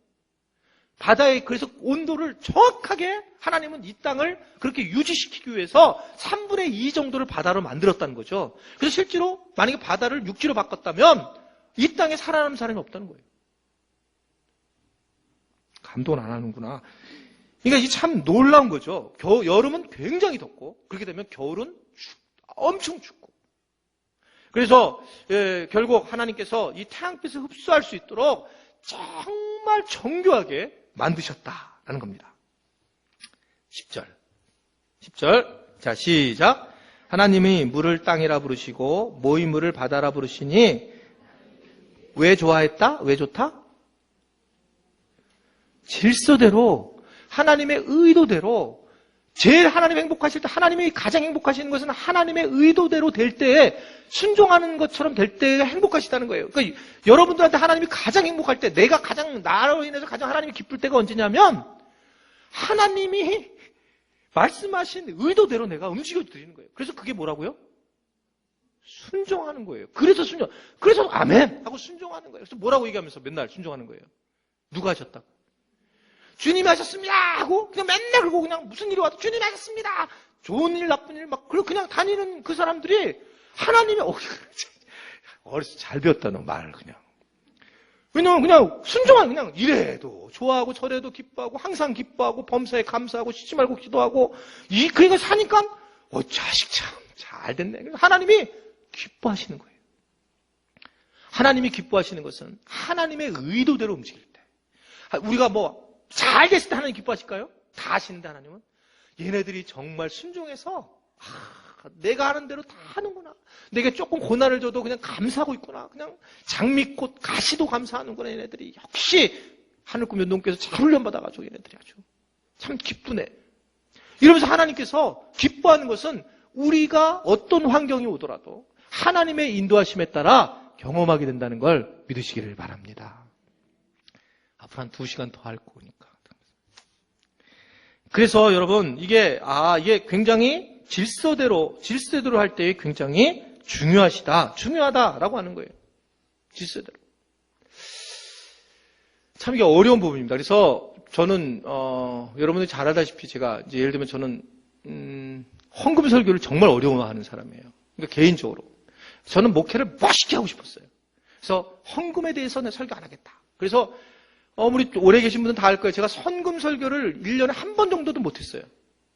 A: 바다에 그래서 온도를 정확하게 하나님은 이 땅을 그렇게 유지시키기 위해서 3분의 2 정도를 바다로 만들었다는 거죠. 그래서 실제로 만약에 바다를 육지로 바꿨다면 이 땅에 살아남는 사람이 없다는 거예요. 감동을 안 하는구나. 그러니까 이게 참 놀라운 거죠. 여름은 굉장히 덥고 그렇게 되면 겨울은 엄청 춥고. 그래서 결국 하나님께서 이 태양빛을 흡수할 수 있도록 정말 정교하게 만드셨다라는 겁니다. 10절. 자, 시작. 하나님이 물을 땅이라 부르시고 모이물을 바다라 부르시니 왜 좋아했다? 왜 좋다? 질서대로 하나님의 의도대로 제일 하나님 행복하실 때 하나님이 가장 행복하시는 것은 하나님의 의도대로 될 때에 순종하는 것처럼 될 때가 행복하시다는 거예요. 그러니까 여러분들한테 하나님이 가장 행복할 때 내가 가장 나로 인해서 가장 하나님이 기쁠 때가 언제냐면 하나님이 말씀하신 의도대로 내가 움직여 드리는 거예요. 그래서 그게 뭐라고요? 순종하는 거예요. 그래서 아멘 하고 순종하는 거예요. 그래서 뭐라고 얘기하면서 맨날 순종하는 거예요. 누가 하셨다? 주님이 하셨습니다 하고 그냥 맨날 그러고 그냥 무슨 일이 와도 주님이 하셨습니다. 좋은 일 나쁜 일 막 그냥 다니는 그 사람들이 하나님이 어렸을 때 잘 배웠다 너 말 그냥. 왜냐면 그냥 순종하는 그냥 이래도 좋아하고 저래도 기뻐하고 항상 기뻐하고 범사에 감사하고 쉬지 말고 기도하고 그러니까 사니까 자식 참 잘 됐네. 하나님이 기뻐하시는 거예요. 하나님이 기뻐하시는 것은 하나님의 의도대로 움직일 때. 우리가 잘 됐을 때 하나님 기뻐하실까요? 다 아시는데 하나님은 얘네들이 정말 순종해서 내가 하는 대로 다 하는구나. 내게 조금 고난을 줘도 그냥 감사하고 있구나. 그냥 장미꽃 가시도 감사하는구나. 얘네들이 역시 하늘 꿈 연동께서 잘 훈련받아가지고 얘네들이 아주 참 기쁘네. 이러면서 하나님께서 기뻐하는 것은 우리가 어떤 환경이 오더라도 하나님의 인도하심에 따라 경험하게 된다는 걸 믿으시기를 바랍니다. 앞으로 한 2시간 더 할 거니까. 그래서 여러분 이게 굉장히 질서대로 할 때 굉장히 중요하다라고 하는 거예요. 질서대로. 참 이게 어려운 부분입니다. 그래서 저는 여러분들이 잘 알다시피 제가 이제 예를 들면 저는 헌금 설교를 정말 어려워하는 사람이에요. 그러니까 개인적으로 저는 목회를 멋있게 하고 싶었어요. 그래서 헌금에 대해서는 설교 안 하겠다. 그래서 우리 오래 계신 분들은 다 알 거예요. 제가 헌금 설교를 1년에 한 번 정도도 못했어요.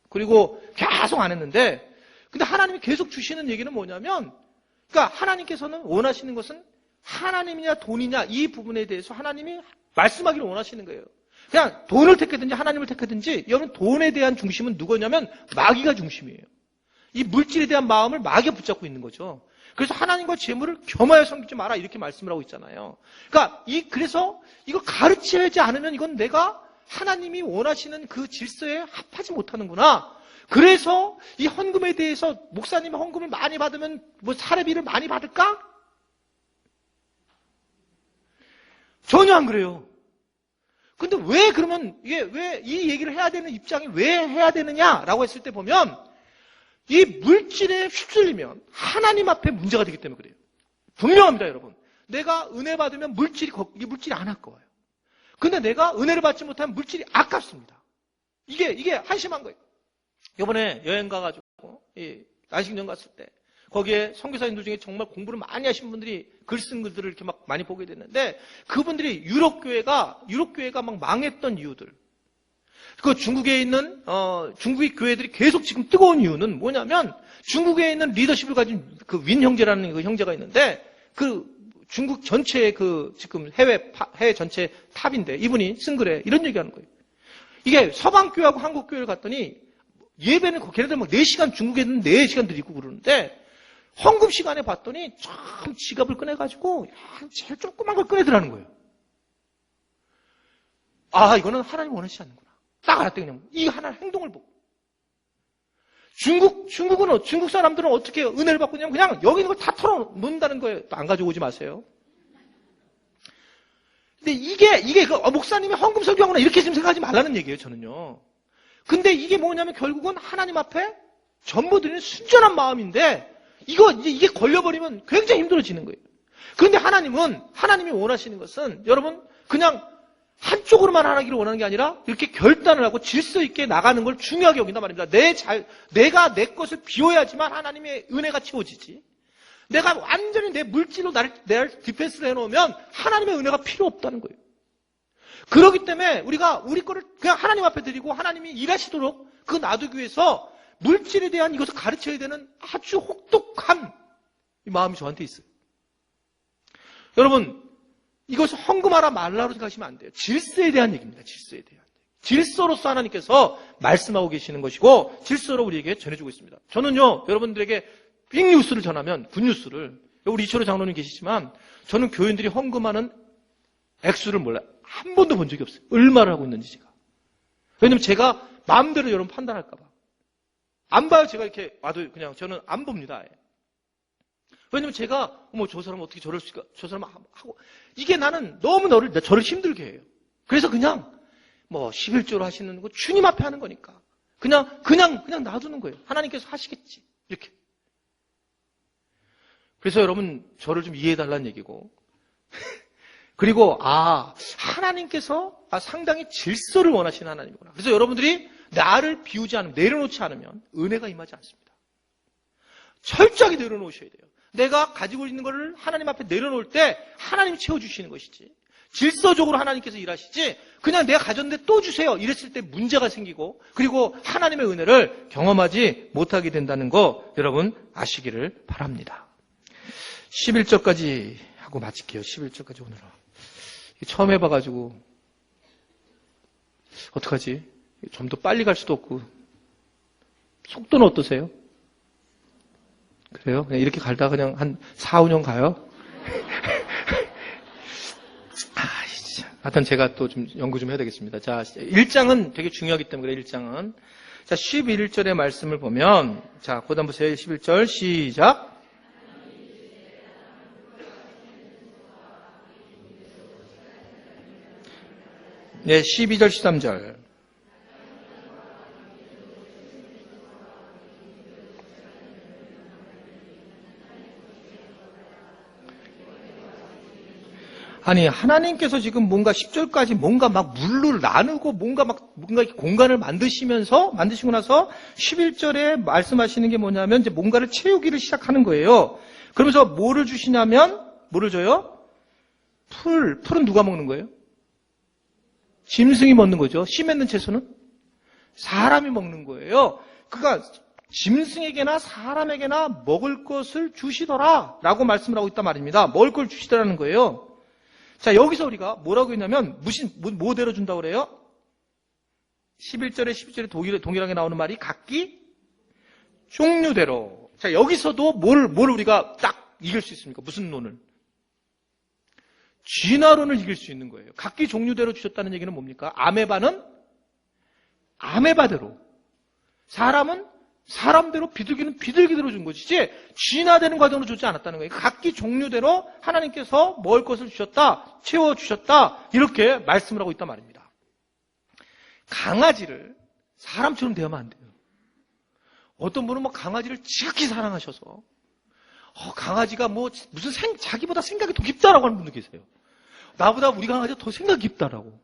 A: 그리고 계속 안 했는데 근데 하나님이 계속 주시는 얘기는 뭐냐면 그러니까 하나님께서는 원하시는 것은 하나님이냐 돈이냐 이 부분에 대해서 하나님이 말씀하기를 원하시는 거예요. 그냥 돈을 택하든지 하나님을 택하든지 여러분 돈에 대한 중심은 누구냐면 마귀가 중심이에요. 이 물질에 대한 마음을 마귀가 붙잡고 있는 거죠. 그래서 하나님과 재물을 겸하여 섬기지 마라 이렇게 말씀을 하고 있잖아요. 그러니까 그래서 이거 가르치지 않으면 이건 내가 하나님이 원하시는 그 질서에 합하지 못하는구나. 그래서 이 헌금에 대해서 목사님이 헌금을 많이 받으면 사례비를 많이 받을까? 전혀 안 그래요. 근데 왜 그러면 왜 이 얘기를 해야 되는 입장이 왜 해야 되느냐라고 했을 때 보면 이 물질에 휩쓸리면 하나님 앞에 문제가 되기 때문에 그래요. 분명합니다, 여러분. 내가 은혜 받으면 물질이 안 아까워요. 근데 내가 은혜를 받지 못하면 물질이 아깝습니다. 이게 한심한 거예요. 이번에 여행 가가지고 안식년 갔을 때 거기에 선교사님들 중에 정말 공부를 많이 하신 분들이 글 쓴 글들을 이렇게 막 많이 보게 됐는데 그분들이 유럽 교회가 막 망했던 이유들. 그 중국에 있는 중국의 교회들이 계속 지금 뜨거운 이유는 뭐냐면 중국에 있는 리더십을 가진 그 윈 형제라는 그 형제가 있는데 그 중국 전체의 지금 해외 전체 탑인데 이분이 쓴 글에 이런 얘기하는 거예요. 이게 서방 교회하고 한국 교회를 갔더니 예배는 걔네들 막 4시간 중국에는 4시간 드리고 그러는데 헌금 시간에 봤더니 참 지갑을 꺼내가지고 제일 조그만 걸 꺼내더라는 거예요. 이거는 하나님 원하시지 않는구나. 딱 알았대 그냥. 이 하나 행동을 보고. 중국 사람들은 어떻게 은혜를 받고 있냐면 그냥 여기 있는 걸 다 털어놓는다는 거예요. 안 가져오지 마세요. 근데 이게 목사님이 헌금 설교하거나 이렇게 지금 생각하지 말라는 얘기예요, 저는요. 근데 이게 뭐냐면 결국은 하나님 앞에 전부 드리는 순전한 마음인데 이게 걸려버리면 굉장히 힘들어지는 거예요. 그런데 하나님이 원하시는 것은 여러분 그냥 한쪽으로만 하기를 원하는 게 아니라 이렇게 결단을 하고 질서 있게 나가는 걸 중요하게 여긴단 말입니다. 내가 내 것을 비워야지만 하나님의 은혜가 채워지지. 내가 완전히 내 물질로 나를 디펜스를 해놓으면 하나님의 은혜가 필요 없다는 거예요. 그렇기 때문에 우리가 우리 거를 그냥 하나님 앞에 드리고 하나님이 일하시도록 그거 놔두기 위해서 물질에 대한 이것을 가르쳐야 되는 아주 혹독한 이 마음이 저한테 있어요. 여러분, 이것을 헌금하라 말라로 생각하시면 안 돼요. 질서에 대한 얘기입니다. 질서에 대한. 질서로서 하나님께서 말씀하고 계시는 것이고 질서로 우리에게 전해주고 있습니다. 저는요, 여러분들에게 빅뉴스를 전하면 굿뉴스를 우리 이철호 장로님 계시지만 저는 교인들이 헌금하는 액수를 몰라요. 한 번도 본 적이 없어요. 얼마를 하고 있는지 제가. 왜냐면 제가 마음대로 여러분 판단할까 봐. 안 봐요. 제가 이렇게 와도 그냥 저는 안 봅니다. 왜냐면 제가 저 사람 어떻게 저럴 수 있을까? 저 사람 하고 이게 나는 너무 저를 힘들게 해요. 그래서 그냥 11조로 하시는 거 주님 앞에 하는 거니까 그냥 놔두는 거예요. 하나님께서 하시겠지. 이렇게. 그래서 여러분 저를 좀 이해해달라는 얘기고 그리고 하나님께서 상당히 질서를 원하시는 하나님이구나. 그래서 여러분들이 나를 비우지 않으면 내려놓지 않으면 은혜가 임하지 않습니다. 철저하게 내려놓으셔야 돼요. 내가 가지고 있는 것을 하나님 앞에 내려놓을 때 하나님이 채워주시는 것이지 질서적으로 하나님께서 일하시지 그냥 내가 가졌는데 또 주세요 이랬을 때 문제가 생기고 그리고 하나님의 은혜를 경험하지 못하게 된다는 거 여러분 아시기를 바랍니다. 11절까지 하고 마칠게요. 11절까지 오늘은. 처음 해봐가지고 어떡하지? 좀 더 빨리 갈 수도 없고 속도는 어떠세요? 그래요? 그냥 이렇게 갈다가 그냥 한 4, 5년 가요? 하여튼 제가 또 좀 연구 좀 해야 되겠습니다. 자, 1장은 되게 중요하기 때문에 1장은. 자, 11절의 말씀을 보면 자, 그 다음 보세요. 11절 시작. 네, 12절 13절. 아니, 하나님께서 지금 뭔가 10절까지 뭔가 막 물을 나누고 뭔가 공간을 만드시고 나서 11절에 말씀하시는 게 뭐냐면 이제 뭔가를 채우기를 시작하는 거예요. 그러면서 뭐를 주시냐면, 뭐를 줘요? 풀은 누가 먹는 거예요? 짐승이 먹는 거죠. 씨 맺는 채소는? 사람이 먹는 거예요. 그러니까 짐승에게나 사람에게나 먹을 것을 주시더라 라고 말씀을 하고 있단 말입니다. 먹을 걸 주시더라는 거예요. 자, 여기서 우리가 뭐라고 했냐면, 뭐대로 준다고 그래요? 11절에 12절에 동일하게 나오는 말이 각기 종류대로. 자, 여기서도 뭘 우리가 딱 이길 수 있습니까? 무슨 논을? 진화론을 이길 수 있는 거예요. 각기 종류대로 주셨다는 얘기는 뭡니까? 아메바는 아메바대로. 사람은 사람대로, 비둘기는 비둘기대로 준 것이지 진화되는 과정으로 주지 않았다는 거예요. 각기 종류대로 하나님께서 먹을 것을 주셨다, 채워주셨다 이렇게 말씀을 하고 있단 말입니다. 강아지를 사람처럼 대하면 안 돼요. 어떤 분은 강아지를 지극히 사랑하셔서 강아지가 무슨 자기보다 생각이 더 깊다라고 하는 분도 계세요. 나보다 우리 강아지가 더 생각이 깊다라고.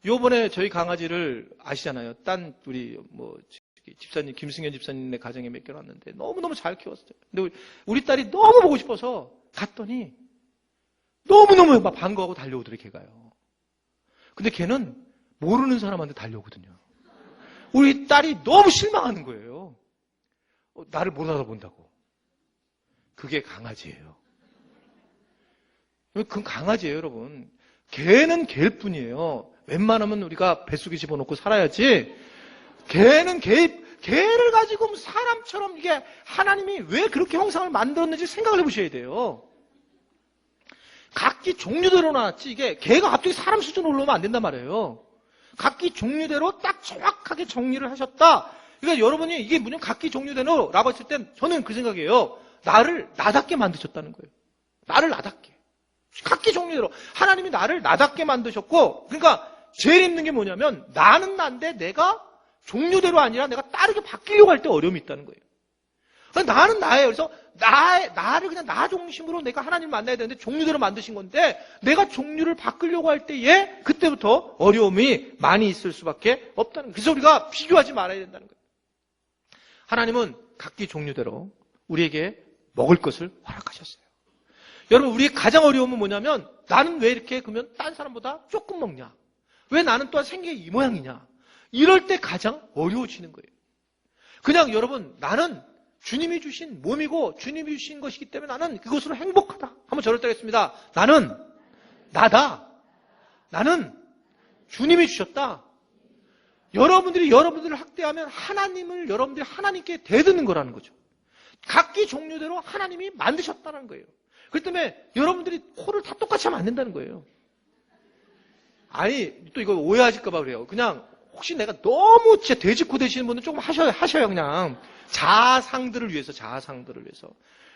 A: 요번에 저희 강아지를 아시잖아요. 우리 집사님, 김승현 집사님네 가정에 맡겨놨는데 너무너무 잘 키웠어요. 근데 우리 딸이 너무 보고 싶어서 갔더니 너무너무 막 반가워하고 달려오더래, 걔가요. 근데 걔는 모르는 사람한테 달려오거든요. 우리 딸이 너무 실망하는 거예요. 나를 못 알아본다고. 그게 강아지예요. 그건 강아지예요, 여러분. 개는 개일 뿐이에요. 웬만하면 우리가 뱃속에 집어넣고 살아야지. 개는 개를 가지고 사람처럼 이게 하나님이 왜 그렇게 형상을 만들었는지 생각을 해보셔야 돼요. 각기 종류대로 나왔지 이게 개가 갑자기 사람 수준으로 올라오면 안 된단 말이에요. 각기 종류대로 딱 정확하게 정리를 하셨다. 그러니까 여러분이 이게 뭐냐면 각기 종류대로 라고 했을 땐 저는 그 생각이에요. 나를 나답게 만드셨다는 거예요. 나를 나답게. 각기 종류대로. 하나님이 나를 나답게 만드셨고 그러니까 제일 힘든 게 뭐냐면 나는 난데 내가 종류대로 아니라 내가 다르게 바뀌려고 할 때 어려움이 있다는 거예요. 나는 나예요. 그래서 나를 그냥 나 중심으로 내가 하나님을 만나야 되는데 종류대로 만드신 건데 내가 종류를 바꾸려고 할 때에 그때부터 어려움이 많이 있을 수밖에 없다는 거예요. 그래서 우리가 비교하지 말아야 된다는 거예요. 하나님은 각기 종류대로 우리에게 먹을 것을 허락하셨어요. 여러분 우리의 가장 어려움은 뭐냐면 나는 왜 이렇게 그러면 딴 사람보다 조금 먹냐? 왜 나는 또한 생긴 게 이 모양이냐? 이럴 때 가장 어려워지는 거예요. 그냥 여러분 나는 주님이 주신 몸이고 주님이 주신 것이기 때문에 나는 그것으로 행복하다. 한번 저를 따르겠습니다. 나는 나다. 나는 주님이 주셨다. 여러분들이 여러분들을 학대하면 하나님을 여러분들이 하나님께 대드는 거라는 거죠. 각기 종류대로 하나님이 만드셨다는 거예요. 그렇기 때문에 여러분들이 코를 다 똑같이 하면 안 된다는 거예요. 아니 또 이거 오해하실까 봐 그래요. 그냥 혹시 내가 너무 진짜 돼지코 되시는 분은 조금 하셔요 그냥. 자아상들을 위해서.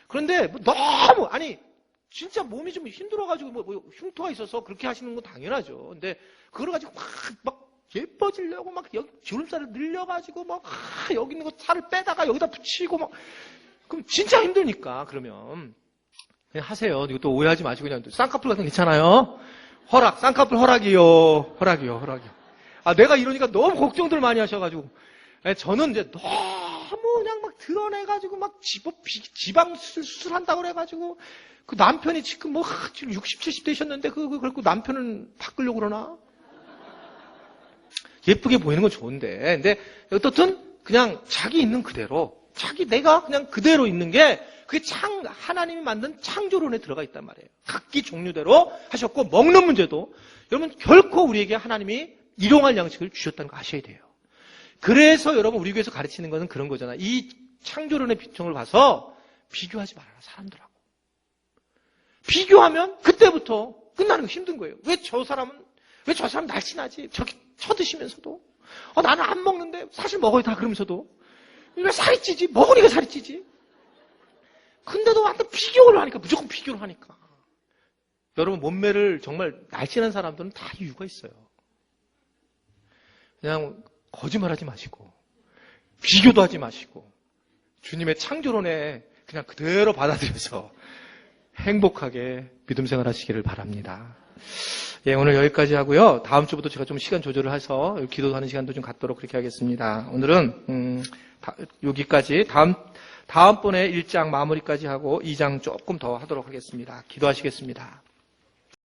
A: 그런데 너무 아니 진짜 몸이 좀 힘들어가지고 흉터가 있어서 그렇게 하시는 건 당연하죠. 근데 그걸 가지고 막 예뻐지려고 막 여기 주름살을 늘려가지고 막 여기 있는 거 살을 빼다가 여기다 붙이고 막 그럼 진짜 힘드니까 그러면 그냥 하세요. 이거 또 오해하지 마시고 그냥 쌍꺼풀 같은 거 괜찮아요. 쌍꺼풀 허락이요. 아, 내가 이러니까 너무 걱정들 많이 하셔가지고. 저는 이제 너무 그냥 막 드러내가지고 막 지방 수술한다고 그래가지고 그 남편이 지금 뭐 지금 60, 70 되셨는데 그래갖고 남편은 바꾸려고 그러나? 예쁘게 보이는 건 좋은데. 근데 어떻든 그냥 자기 있는 그대로, 내가 그냥 그대로 있는 게 그게 하나님이 만든 창조론에 들어가 있단 말이에요. 각기 종류대로 하셨고, 먹는 문제도 여러분 결코 우리에게 하나님이 일용할 양식을 주셨다는 거 아셔야 돼요. 그래서 여러분 우리 교회에서 가르치는 것은 그런 거잖아. 이 창조론의 비통을 봐서 비교하지 말아라, 사람들하고. 비교하면 그때부터 끝나는 거 힘든 거예요. 왜 저 사람 날씬하지? 저기 쳐드시면서도. 나는 안 먹는데 사실 먹어야 다 그러면서도. 왜 살이 찌지? 먹으니까 살이 찌지? 근데도 완전 비교를 하니까, 무조건 비교를 하니까. 여러분 몸매를 정말 날씬한 사람들은 다 이유가 있어요. 그냥 거짓말하지 마시고 비교도 하지 마시고 주님의 창조론에 그냥 그대로 받아들여서 행복하게 믿음 생활 하시기를 바랍니다. 예, 오늘 여기까지 하고요. 다음 주부터 제가 좀 시간 조절을 해서 기도하는 시간도 좀 갖도록 그렇게 하겠습니다. 오늘은 여기까지 다음번에 1장 마무리까지 하고 2장 조금 더 하도록 하겠습니다. 기도하시겠습니다.